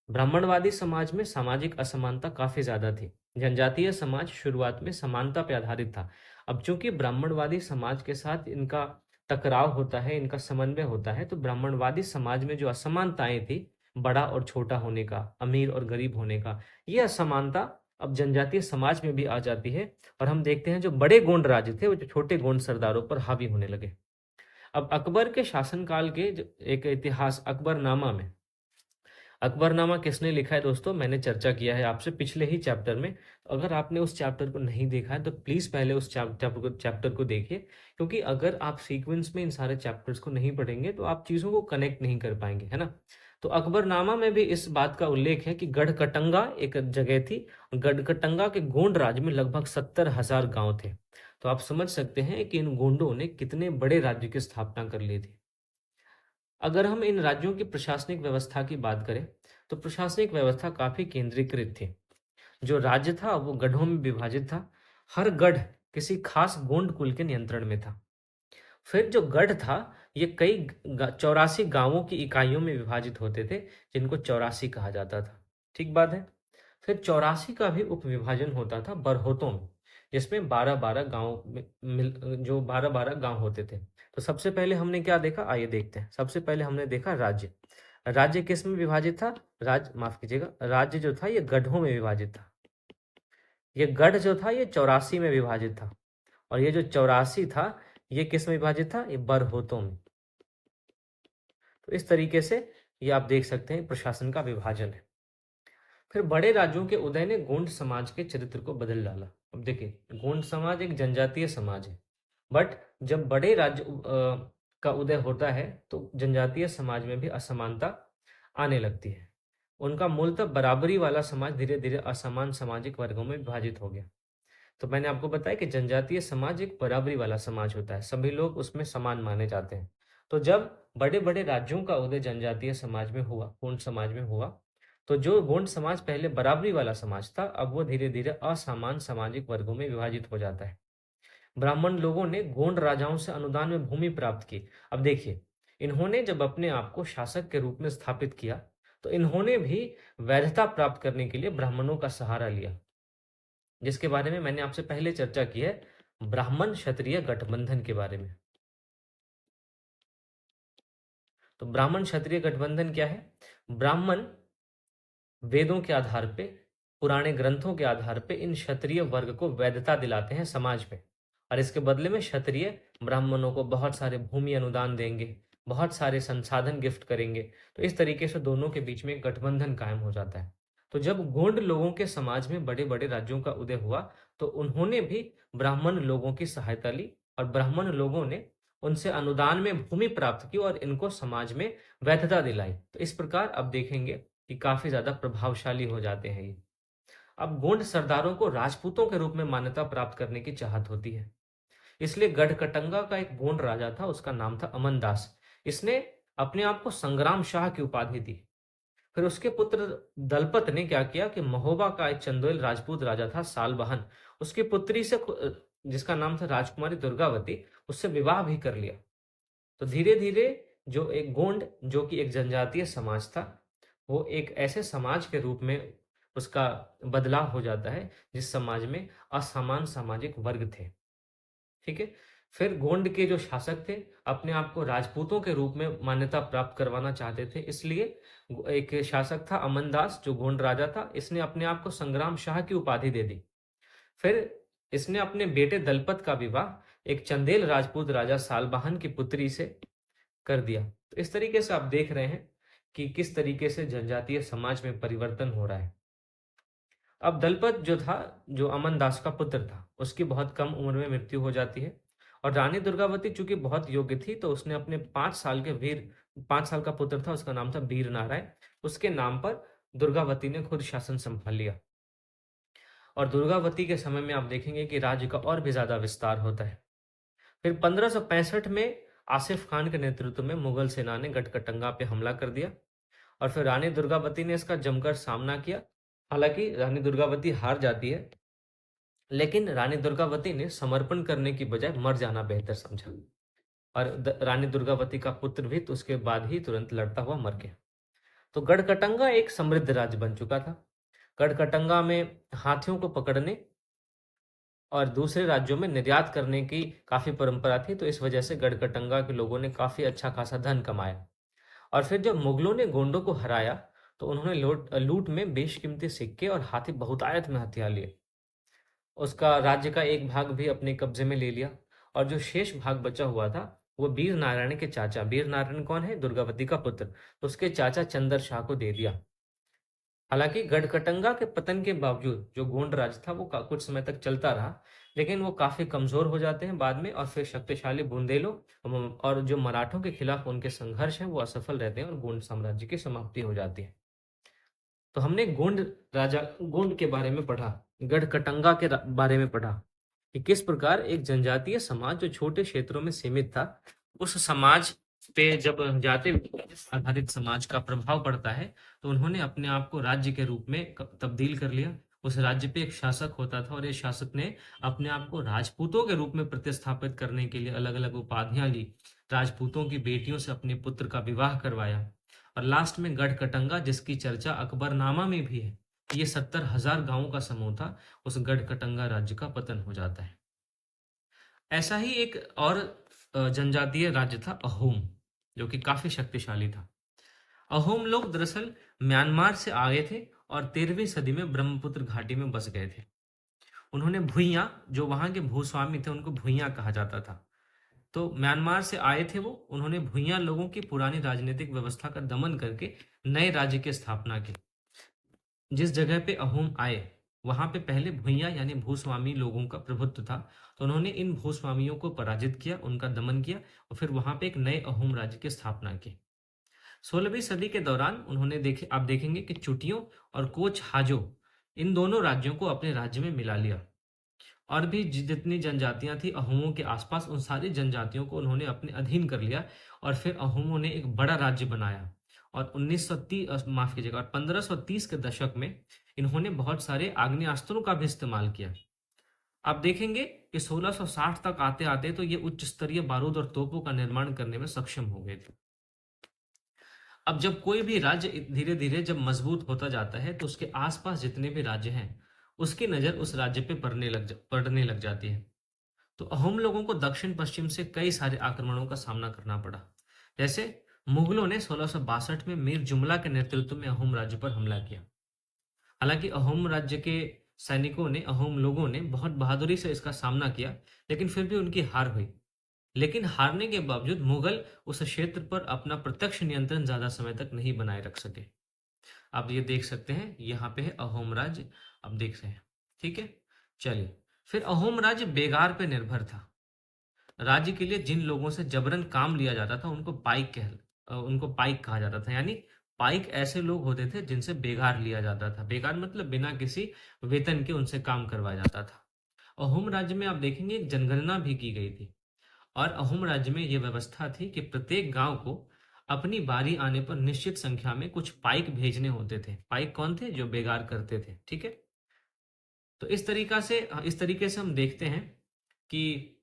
ब्राह्मणवादी समाज में सामाजिक असमानता काफी ज्यादा थी। जनजातीय समाज शुरुआत में समानता पर आधारित था। अब चूंकि ब्राह्मणवादी समाज के साथ इनका टकराव होता है, इनका समन्वय होता है, तो ब्राह्मणवादी समाज में जो असमानताएं थी, बड़ा और छोटा होने का, अमीर और गरीब होने का, ये असमानता अब जनजातीय समाज में भी आ जाती है और हम देखते हैं जो बड़े गोंड राज्य थे वो जो छोटे गोंड सरदारों पर हावी होने लगे। अब अकबर के शासनकाल के एक इतिहास अकबरनामा में, अकबरनामा किसने लिखा है दोस्तों, मैंने चर्चा किया है आपसे पिछले ही चैप्टर में। अगर आपने उस चैप्टर को नहीं देखा है तो प्लीज पहले उस चैप्टर को देखिए, क्योंकि अगर आप सीक्वेंस में इन सारे चैप्टर्स को नहीं पढ़ेंगे तो आप चीजों को कनेक्ट नहीं कर पाएंगे, है ना। तो अकबरनामा में भी इस बात का उल्लेख है कि गढ़कटंगा एक जगह थी। गढ़कटंगा के गोंड राज्य में लगभग 70,000 गांव थे। तो आप समझ सकते हैं कि इन गोंडों ने कितने बड़े राज्य की स्थापना कर ली थी। अगर हम इन राज्यों की प्रशासनिक व्यवस्था की बात करें तो प्रशासनिक व्यवस्था काफी केंद्रीकृत थी। जो राज्य था वो गढ़ों में विभाजित था। हर गढ़ किसी खास गोंड कुल के नियंत्रण में था। फिर जो गढ़ था ये कई 84 गांवों की इकाइयों में विभाजित होते थे, जिनको चौरासी कहा जाता था। ठीक बात है। फिर 84 का भी उप विभाजन होता था बरहोतों में, जिसमें 12-12 गांव जो 12-12 गांव होते थे। तो सबसे पहले हमने क्या देखा, आइए देखते हैं। सबसे पहले हमने देखा राज्य। राज्य किस में विभाजित था, राज्य माफ कीजिएगा, राज्य जो था ये गढ़ों में विभाजित था। ये गढ़ जो था ये 84 में विभाजित था, और ये जो 84 था ये किस में विभाजित था, ये बरहोतों में। तो इस तरीके से ये आप देख सकते हैं प्रशासन का विभाजन है। फिर बड़े राज्यों के उदय ने गोंड समाज के चरित्र को बदल डाला। अब देखिए, गोंड समाज एक जनजातीय समाज है, बट जब बड़े राज्य का उदय होता है तो जनजातीय समाज में भी असमानता आने लगती है। उनका मूलतः बराबरी वाला समाज धीरे धीरे असमान सामाजिक वर्गों में विभाजित हो गया। तो मैंने आपको बताया कि जनजातीय समाज एक बराबरी वाला समाज होता है, सभी लोग उसमें समान माने जाते हैं। तो जब बड़े बड़े राज्यों का उदय जनजातीय समाज में हुआ, गोंड समाज में हुआ, तो जो गोंड समाज पहले बराबरी वाला समाज था अब वो धीरे धीरे असमान सामाजिक वर्गों में विभाजित हो जाता है। ब्राह्मण लोगों ने गोंड राजाओं से अनुदान में भूमि प्राप्त की। अब देखिए, इन्होंने जब अपने आप को शासक के रूप में स्थापित किया तो इन्होंने भी वैधता प्राप्त करने के लिए ब्राह्मणों का सहारा लिया, जिसके बारे में मैंने आपसे पहले चर्चा की है, ब्राह्मण क्षत्रिय गठबंधन के बारे में। तो ब्राह्मण क्षत्रिय गठबंधन क्या है, ब्राह्मण वेदों के आधार पे, पुराने ग्रंथों के आधार पे इन क्षत्रिय वर्ग को वैधता दिलाते हैं समाज में, और इसके बदले में क्षत्रिय ब्राह्मणों को बहुत सारे भूमि अनुदान देंगे, बहुत सारे संसाधन गिफ्ट करेंगे। तो इस तरीके से दोनों के बीच में एक गठबंधन कायम हो जाता है। तो जब गोंड लोगों के समाज में बड़े बड़े राज्यों का उदय हुआ तो उन्होंने भी ब्राह्मण लोगों की सहायता ली, और ब्राह्मण लोगों ने उनसे अनुदान में भूमि प्राप्त की और इनको समाज में वैधता दिलाई। तो इस प्रकार अब देखेंगे कि काफी ज्यादा प्रभावशाली हो जाते हैं ये। अब गोंड सरदारों को राजपूतों के रूप में मान्यता प्राप्त करने की चाहत होती है, इसलिए गढ़कटंगा का एक गोंड राजा था, उसका नाम था अमनदास। इसने अपने आप को संग्राम शाह की उपाधि दी। फिर उसके पुत्र दलपत ने क्या किया कि महोबा का एक चंदेल राजपूत राजा था सालबहन, उसकी पुत्री से जिसका नाम था राजकुमारी दुर्गावती, उससे विवाह भी कर लिया। तो धीरे धीरे जो एक गोंड, जो कि एक जनजातीय समाज था, वो एक ऐसे समाज के रूप में उसका बदलाव हो जाता है जिस समाज में असमान सामाजिक वर्ग थे। ठीक है। फिर गोंड के जो शासक थे अपने आप को राजपूतों के रूप में मान्यता प्राप्त करवाना चाहते थे, इसलिए एक शासक था अमनदास जो गोंड राजा था, इसने अपने आप को संग्राम शाह की उपाधि दे दी। फिर इसने अपने बेटे दलपत का विवाह एक चंदेल राजपूत राजा सालबहन की पुत्री से कर दिया। तो इस तरीके से आप देख रहे हैं कि किस तरीके से जनजातीय समाज में परिवर्तन हो रहा है। अब दलपत जो था, जो अमन दास का पुत्र था, उसकी बहुत कम उम्र में मृत्यु हो जाती है, और रानी दुर्गावती चूंकि बहुत योग्य थी तो उसने अपने 5 साल का पुत्र था, उसका नाम था वीर नारायण, उसके नाम पर दुर्गावती ने खुद शासन संभाल लिया। और दुर्गावती के समय में आप देखेंगे कि राज्य का और भी ज्यादा विस्तार होता है। फिर 1565 में आसिफ खान के नेतृत्व में मुगल सेना ने गढ़कटंगा पे हमला कर दिया, और फिर रानी दुर्गावती ने इसका जमकर सामना किया। हालांकि रानी दुर्गावती हार जाती है, लेकिन रानी दुर्गावती ने समर्पण करने की बजाय मर जाना बेहतर समझा, और रानी दुर्गावती का पुत्र भी तो उसके बाद ही तुरंत लड़ता हुआ मर गया। तो गढ़कटंगा एक समृद्ध राज्य बन चुका था। गढ़कटंगा में हाथियों को पकड़ने और दूसरे राज्यों में निर्यात करने की काफी परंपरा थी, तो इस वजह से गढ़कटंगा के लोगों ने काफी अच्छा खासा धन कमाया। और फिर जब मुगलों ने गोंडों को हराया तो उन्होंने लूट में बेशकीमती सिक्के और हाथी बहुतायत में हथियार लिए। उसका राज्य का एक भाग भी अपने कब्जे में ले लिया और जो शेष भाग बचा हुआ था, वो वीर नारायण के चाचा, वीर नारायण कौन है? दुर्गावती का पुत्र, तो उसके चाचा चंदर शाह को दे दिया। हालांकि गढ़कटंगा के पतन के बावजूद जो गोंड राज था वो कुछ समय तक चलता रहा, लेकिन वो काफी कमजोर हो जाते हैं बाद में, और फिर शक्तिशाली बुंदेलों और जो मराठों के खिलाफ उनके संघर्ष है वो असफल रहते हैं और गोंड साम्राज्य की समाप्ति हो जाती है। तो हमने गोंड के बारे में पढ़ा, गढ़कटंगा के बारे में पढ़ा कि किस प्रकार एक जनजातीय समाज जो छोटे क्षेत्रों में सीमित था, उस समाज पे जब जाति आधारित समाज का प्रभाव पड़ता है, तो उन्होंने अपने आप को राज्य के रूप में तब्दील कर लिया। उस राज्य पे एक शासक होता था और ये शासक ने अपने आप को राजपूतों के रूप में प्रतिस्थापित करने के लिए अलग अलग उपाधियां ली, राजपूतों की बेटियों से अपने पुत्र का विवाह करवाया, और लास्ट में गढ़कटंगा, जिसकी चर्चा अकबरनामा में भी है, ये 70,000 गांवों का समूह था, उस गढ़कटंगा राज्य का पतन हो जाता है। ऐसा ही एक और जनजातीय राज्य था अहोम, जो कि काफी शक्तिशाली था। अहोम लोग दरअसल म्यांमार से आए थे और 13वीं सदी में ब्रह्मपुत्र घाटी में बस गए थे। उन्होंने भुइयां, जो वहां के भूस्वामी थे, उनको भुइयां कहा जाता था। तो म्यांमार से आए थे वो, उन्होंने भुइयां लोगों की पुरानी राजनीतिक व्यवस्था का दमन करके नए राज्य की स्थापना की। जिस जगह पे अहोम आए, वहां पे पहले भुइयां यानी भूस्वामी लोगों का प्रभुत्व था, तो उन्होंने इन भूस्वामियों को पराजित किया, उनका दमन किया, और फिर वहां पे एक नए अहोम राज्य की स्थापना की। 16वीं सदी के दौरान उन्होंने देखे, आप देखेंगे कि चुटियों और कोच हाजो, इन दोनों राज्यों को अपने राज्य में मिला लिया, और भी जितनी जनजातियां थी अहोमों के आसपास, उन सारी जनजातियों को उन्होंने अपने अधीन कर लिया, और फिर अहोमों ने एक बड़ा राज्य बनाया। और 1930, माफ कीजिएगा, और 1530 के दशक में इन्होंने बहुत सारे आग्नेयास्त्रों का भी इस्तेमाल किया। आप देखेंगे कि 1660 तक आते आते तो ये उच्च स्तरीय बारूद और तोपों का निर्माण करने में सक्षम हो गए थे। अब जब कोई भी राज्य धीरे धीरे जब मजबूत होता जाता है, तो उसके आसपास जितने भी राज्य हैं, उसकी नजर उस राज्य पे पड़ने लग जाती है। तो अहोम लोगों को दक्षिण पश्चिम से कई सारे आक्रमणों का सामना करना पड़ा। जैसे मुगलों ने 1662 में मीर जुमला के नेतृत्व में अहोम राज्य पर हमला किया। हालांकि अहोम राज्य के सैनिकों ने, अहोम लोगों ने बहुत बहादुरी से इसका सामना किया, लेकिन फिर भी उनकी हार हुई। लेकिन हारने के बावजूद मुगल उस क्षेत्र पर अपना प्रत्यक्ष नियंत्रण ज्यादा समय तक नहीं बनाए रख सके। आप ये देख सकते हैं, यहाँ पे है अहोम राज्य, आप देख रहे हैं, ठीक है। चलिए, फिर अहोम राज्य बेगार पे निर्भर था। राज्य के लिए जिन लोगों से जबरन काम लिया जाता था उनको पाइक कहा जाता था। यानी पाइक ऐसे लोग होते थे जिनसे बेगार लिया जाता था। बेगार मतलब बिना किसी वेतन के उनसे काम करवाया जाता था। अहोम राज्य में आप देखेंगे एक जनगणना भी की गई थी, और अहोम राज्य में यह व्यवस्था थी कि प्रत्येक गांव को अपनी बारी आने पर निश्चित संख्या में कुछ पाइक भेजने होते थे। पाइक कौन थे? जो बेगार करते थे, ठीक है। तो इस तरीके से हम देखते हैं कि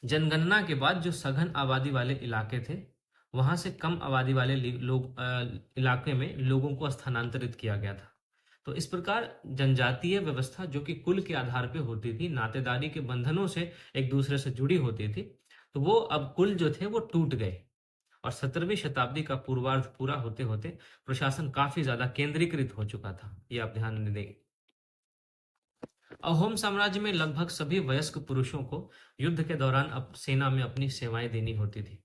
जनगणना के बाद जो सघन आबादी वाले इलाके थे, वहां से कम आबादी वाले इलाके में लोगों को स्थानांतरित किया गया था। तो इस प्रकार जनजातीय व्यवस्था, जो कि कुल के आधार पर होती थी, नातेदारी के बंधनों से एक दूसरे से जुड़ी होती थी, तो वो अब कुल जो थे वो टूट गए। और 17वीं शताब्दी का पूर्वार्ध पूरा होते होते प्रशासन काफी ज्यादा केंद्रीकृत हो चुका था। ये आप ध्यान में देंगे। अहोम साम्राज्य में लगभग सभी वयस्क पुरुषों को युद्ध के दौरान सेना में अपनी सेवाएं देनी होती थी,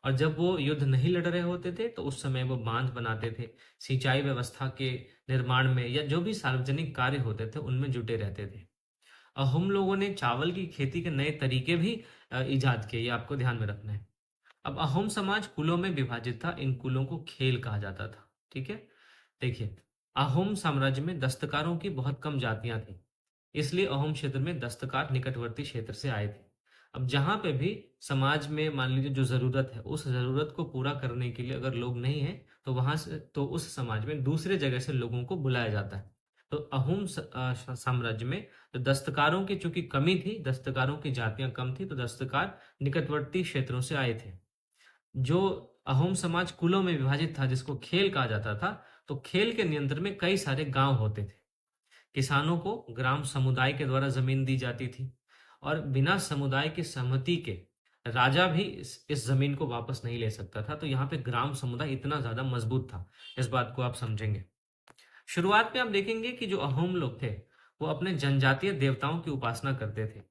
और जब वो युद्ध नहीं लड़ रहे होते थे तो उस समय वो बांध बनाते थे, सिंचाई व्यवस्था के निर्माण में, या जो भी सार्वजनिक कार्य होते थे उनमें जुटे रहते थे। अहोम लोगों ने चावल की खेती के नए तरीके भी इजाद किए, ये आपको ध्यान में रखना है। अब अहोम समाज कुलों में विभाजित था, इन कुलों को खेल कहा जाता था, ठीक है। देखिए, अहोम साम्राज्य में दस्तकारों की बहुत कम जातियां थी, इसलिए अहोम क्षेत्र में दस्तकार निकटवर्ती क्षेत्र से आए थे। अब जहां पे भी समाज में मान लीजिए जो जरूरत है, उस जरूरत को पूरा करने के लिए अगर लोग नहीं है, तो वहां से, तो उस समाज में दूसरे जगह से लोगों को बुलाया जाता है। तो अहोम साम्राज्य में जो दस्तकारों की चूंकि कमी थी, दस्तकारों की जातियां कम थी, तो दस्तकार निकटवर्ती क्षेत्रों से आए थे। जो अहोम समाज कुलों में विभाजित था, जिसको खेल कहा जाता था, तो खेल के नियंत्रण में कई सारे गांव होते थे। किसानों को ग्राम समुदाय के द्वारा जमीन दी जाती थी, और बिना समुदाय की सहमति के राजा भी इस ज़मीन को वापस नहीं ले सकता था, तो यहाँ पे ग्राम समुदाय इतना ज़्यादा मजबूत था। इस बात को आप समझेंगे। शुरुआत में आप देखेंगे कि जो अहोम लोग थे, वो अपने जनजातीय देवताओं की उपासना करते थे।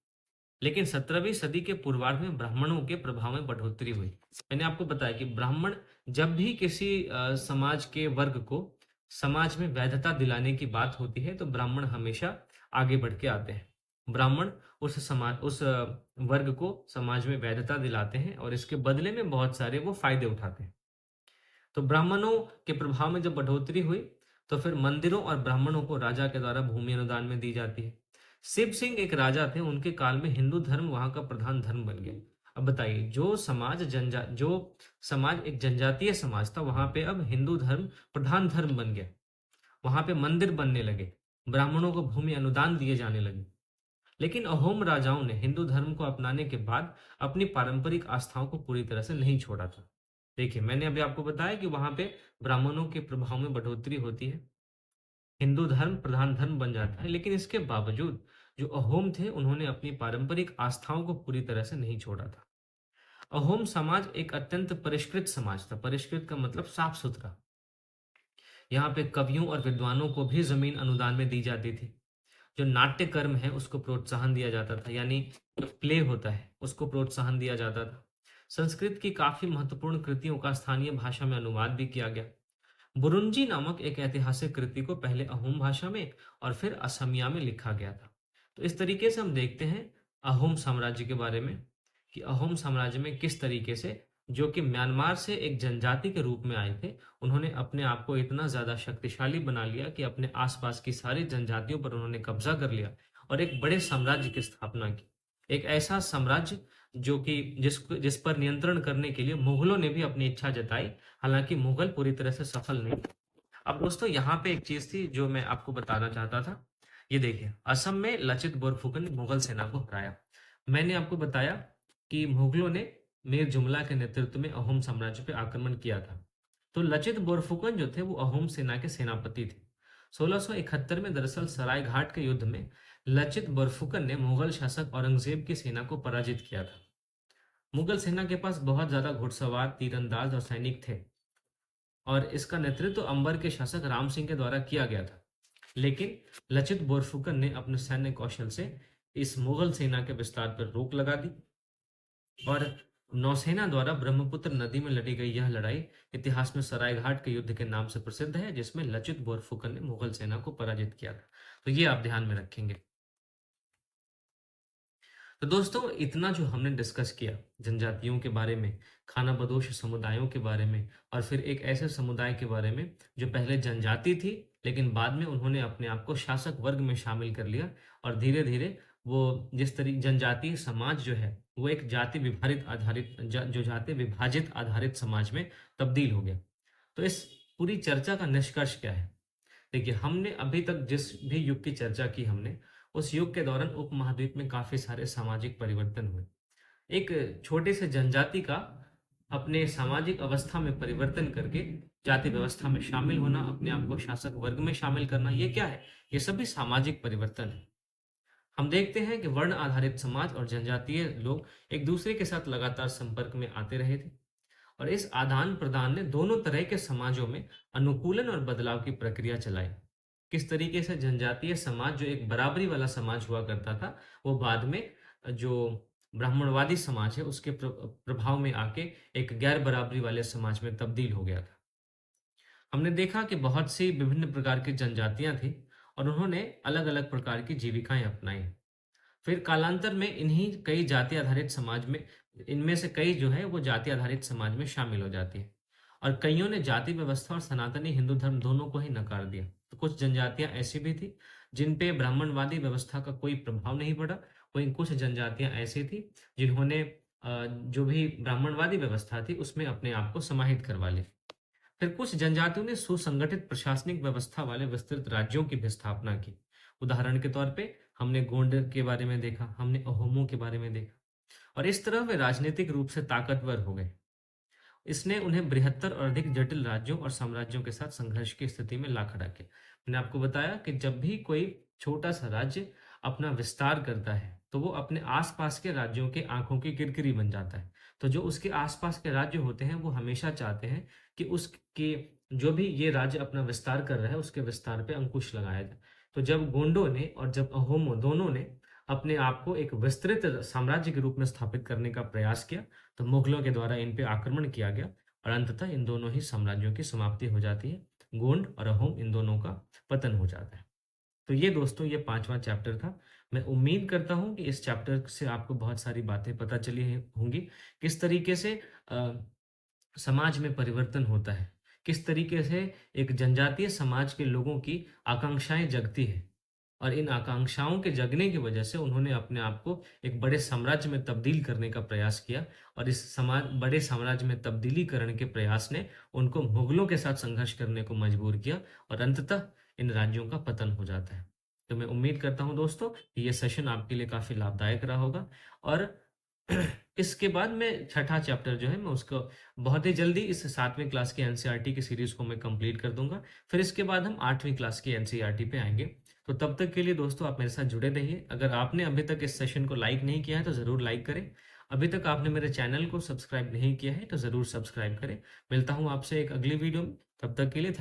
लेकिन 17वीं सदी के पूर्वार्ध में ब्राह्मणों के प्रभाव में बढ़ोतरी हुई। मैंने आपको बताया कि ब्राह्मण जब भी किसी समाज के वर्ग को समाज में वैधता दिलाने की बात होती है, तो ब्राह्मण हमेशा आगे बढ़ के आते हैं। ब्राह्मण उस वर्ग को समाज में वैधता दिलाते हैं और इसके बदले में बहुत सारे वो फायदे उठाते हैं। तो ब्राह्मणों के प्रभाव में जब बढ़ोतरी हुई, तो फिर मंदिरों और ब्राह्मणों को राजा के द्वारा भूमि अनुदान में दी जाती है। शिव सिंह एक राजा थे, उनके काल में हिंदू धर्म वहां का प्रधान धर्म बन गया। अब बताइए, जो समाज एक जनजातीय समाज था, वहां पे अब हिंदू धर्म प्रधान धर्म बन गया। वहां पे मंदिर बनने लगे, ब्राह्मणों को भूमि अनुदान दिए जाने लगे। लेकिन अहोम राजाओं ने हिंदू धर्म को अपनाने के बाद अपनी पारंपरिक आस्थाओं को पूरी तरह से नहीं छोड़ा था। देखिए, मैंने अभी आपको बताया कि वहां पे ब्राह्मणों के प्रभाव में बढ़ोतरी होती है, हिंदू धर्म प्रधान धर्म बन जाता है, लेकिन इसके बावजूद जो अहोम थे, उन्होंने अपनी पारंपरिक आस्थाओं को पूरी तरह से नहीं छोड़ा था। अहोम समाज एक अत्यंत परिष्कृत समाज था। परिष्कृत का मतलब साफ सुथरा। यहाँ पे कवियों और विद्वानों को भी जमीन अनुदान में दी जाती थी। जो नाट्य कर्म है उसको प्रोत्साहन दिया जाता था, यानी जो प्ले होता है उसको प्रोत्साहन दिया जाता था। संस्कृत की काफी महत्वपूर्ण कृतियों का स्थानीय भाषा में अनुवाद भी किया गया। बुरुंजी नामक एक ऐतिहासिक कृति को पहले अहोम भाषा में और फिर असमिया में लिखा गया था। तो इस तरीके से हम देखते हैं अहोम साम्राज्य के बारे में, कि अहोम साम्राज्य में किस तरीके से, जो कि म्यांमार से एक जनजाति के रूप में आए थे, उन्होंने अपने आप को इतना ज्यादा शक्तिशाली बना लिया कि अपने आसपास की सारी जनजातियों पर उन्होंने कब्जा कर लिया और एक बड़े साम्राज्य की स्थापना की। एक ऐसा साम्राज्य जो कि जिस पर नियंत्रण करने के लिए मुगलों ने भी अपनी इच्छा जताई। हालांकि मुगल पूरी तरह से सफल नहीं। अब दोस्तों, यहाँ पे एक चीज थी जो मैं आपको बताना चाहता था। ये देखिए, असम में लचित बोरफुकन ने मुगल सेना को हराया। मैंने आपको बताया कि मुगलों ने मीर जुमला के नेतृत्व में अहोम साम्राज्य पे आक्रमण किया था। तो लचित बोरफुकन जो थे, वो अहोम सेना के सेनापति थे। 1671 में दरअसल सरायघाट के युद्ध में लचित बोरफुकन ने मुगल शासक औरंगजेब की सेना को पराजित किया था। मुगल सेना के पास बहुत ज्यादा घुड़सवार, तीरंदाज और सैनिक थे और इसका नेतृत्व अंबर के शासक राम सिंह के द्वारा किया गया था। लेकिन लचित बोरफुकन ने अपने सैन्य कौशल से इस मुगल सेना के विस्तार पर रोक लगा दी और नौसेना द्वारा ब्रह्मपुत्र नदी में लड़ी गई यह लड़ाई इतिहास में सरायघाट के युद्ध के नाम से प्रसिद्ध है, जिसमें लचित बोरफुकन ने मुगल सेना को पराजित किया था। तो ये आप ध्यान में रखेंगे। तो दोस्तों, इतना जो हमने डिस्कस किया जनजातियों के बारे में, खाना बदोश समुदायों के बारे में, और फिर एक ऐसे समुदाय के बारे में जो पहले जनजाति थी लेकिन बाद में उन्होंने अपने आप को शासक वर्ग में शामिल कर लिया और धीरे धीरे वो जिस तरीके जनजातीय समाज जो है वो एक जो जाति विभाजित आधारित समाज में तब्दील हो गया। तो इस पूरी चर्चा का निष्कर्ष क्या है? देखिए, हमने अभी तक जिस भी युग की चर्चा की हमने, उस युग के दौरान उपमहाद्वीप में काफी सारे सामाजिक परिवर्तन हुए। एक छोटे से जनजाति का अपने सामाजिक अवस्था में परिवर्तन करके जाति व्यवस्था में शामिल होना, अपने आप को शासक वर्ग में शामिल करना, ये क्या है? ये सभी सामाजिक परिवर्तन है। हम देखते हैं कि वर्ण आधारित समाज और जनजातीय लोग एक दूसरे के साथ लगातार संपर्क में आते रहे थे और इस आदान प्रदान ने दोनों तरह के समाजों में अनुकूलन और बदलाव की प्रक्रिया चलाई। किस तरीके से जनजातीय समाज जो एक बराबरी वाला समाज हुआ करता था, वो बाद में जो ब्राह्मणवादी समाज है उसके प्रभाव में आके एक गैर बराबरी वाले समाज में तब्दील हो गया था। हमने देखा कि बहुत सी विभिन्न प्रकार की जनजातियां थी और उन्होंने अलग अलग प्रकार की जीविकाएं अपनाई। फिर कालांतर में इन्हीं कई जाति आधारित समाज में, इनमें से कई जो है वो जाति आधारित समाज में शामिल हो जाती है और कईयों ने जाति व्यवस्था और सनातनी हिंदू धर्म दोनों को ही नकार दिया। तो कुछ जनजातियां ऐसी भी थी जिन पे ब्राह्मणवादी व्यवस्था का कोई प्रभाव नहीं पड़ा। वहीं कुछ जनजातियां ऐसी थी जिन्होंने जो भी ब्राह्मणवादी व्यवस्था थी उसमें अपने आप को समाहित करवा लिया। फिर कुछ जनजातियों ने सुसंगठित प्रशासनिक व्यवस्था वाले विस्तृत राज्यों की भी स्थापना की। उदाहरण के तौर पे हमने गोंड के बारे में देखा, हमने अहोमों के बारे में देखा और इस तरह वे राजनीतिक रूप से ताकतवर हो गए। इसने उन्हें बृहत्तर और अधिक जटिल राज्यों और साम्राज्यों के साथ संघर्ष की स्थिति में ला खड़ा किया। मैंने आपको बताया कि जब भी कोई छोटा सा राज्य अपना विस्तार करता है तो वो अपने आस-पास के राज्यों के आँखों की किरकिरी बन जाता है। तो जो उसके आस-पास के राज्य होते हैं, वो हमेशा चाहते हैं कि उसके जो भी ये राज्य अपना विस्तार कर रहा है, उसके विस्तार पे अंकुश लगाया जाए। तो जब गोंडों ने और जब अहोमों दोनों ने अपने आप को एक विस्तृत साम्राज्य के रूप में स्थापित करने का प्रयास किया, तो मुगलों के द्वारा इन पे आक्रमण किया गया और अंततः इन दोनों ही साम्राज्यों की समाप्ति हो जाती है। गोंड और अहोम इन दोनों का पतन हो जाता है। तो ये दोस्तों ये 5वां चैप्टर था। मैं उम्मीद करता हूँ कि इस चैप्टर से आपको बहुत सारी बातें पता चली हैं होंगी। किस तरीके से समाज में परिवर्तन होता है। किस तरीके से एक जनजातीय समाज के लोगों की आकांक्षाएँ जगती हैं और इन आकांक्षाओं के जगने की वजह से उन्होंने अपने आप को एक बड़े साम्राज्य में तब्दील करने का प्रयास किया और इस बड़े साम्राज्य में तब्दीलीकरण के प्रयास ने उनको मुगलों के साथ संघर्ष करने को मजबूर किया और अंततः इन राज्यों का पतन हो जाता है। तो मैं उम्मीद करता हूँ दोस्तों कि ये सेशन आपके लिए काफ़ी लाभदायक रहा होगा और इसके बाद मैं छठा चैप्टर जो है मैं उसको बहुत ही जल्दी इस 7वीं क्लास की एनसीईआरटी की सीरीज को मैं कंप्लीट कर दूंगा। फिर इसके बाद हम 8वीं क्लास की एनसीईआरटी पे आएंगे। तो तब तक के लिए दोस्तों आप मेरे साथ जुड़े रहिए। अगर आपने अभी तक इस सेशन को लाइक नहीं किया है तो ज़रूर लाइक करें। अभी तक आपने मेरे चैनल को सब्सक्राइब नहीं किया है तो ज़रूर सब्सक्राइब करें। मिलता हूँ आपसे एक अगली वीडियो में। तब तक के लिए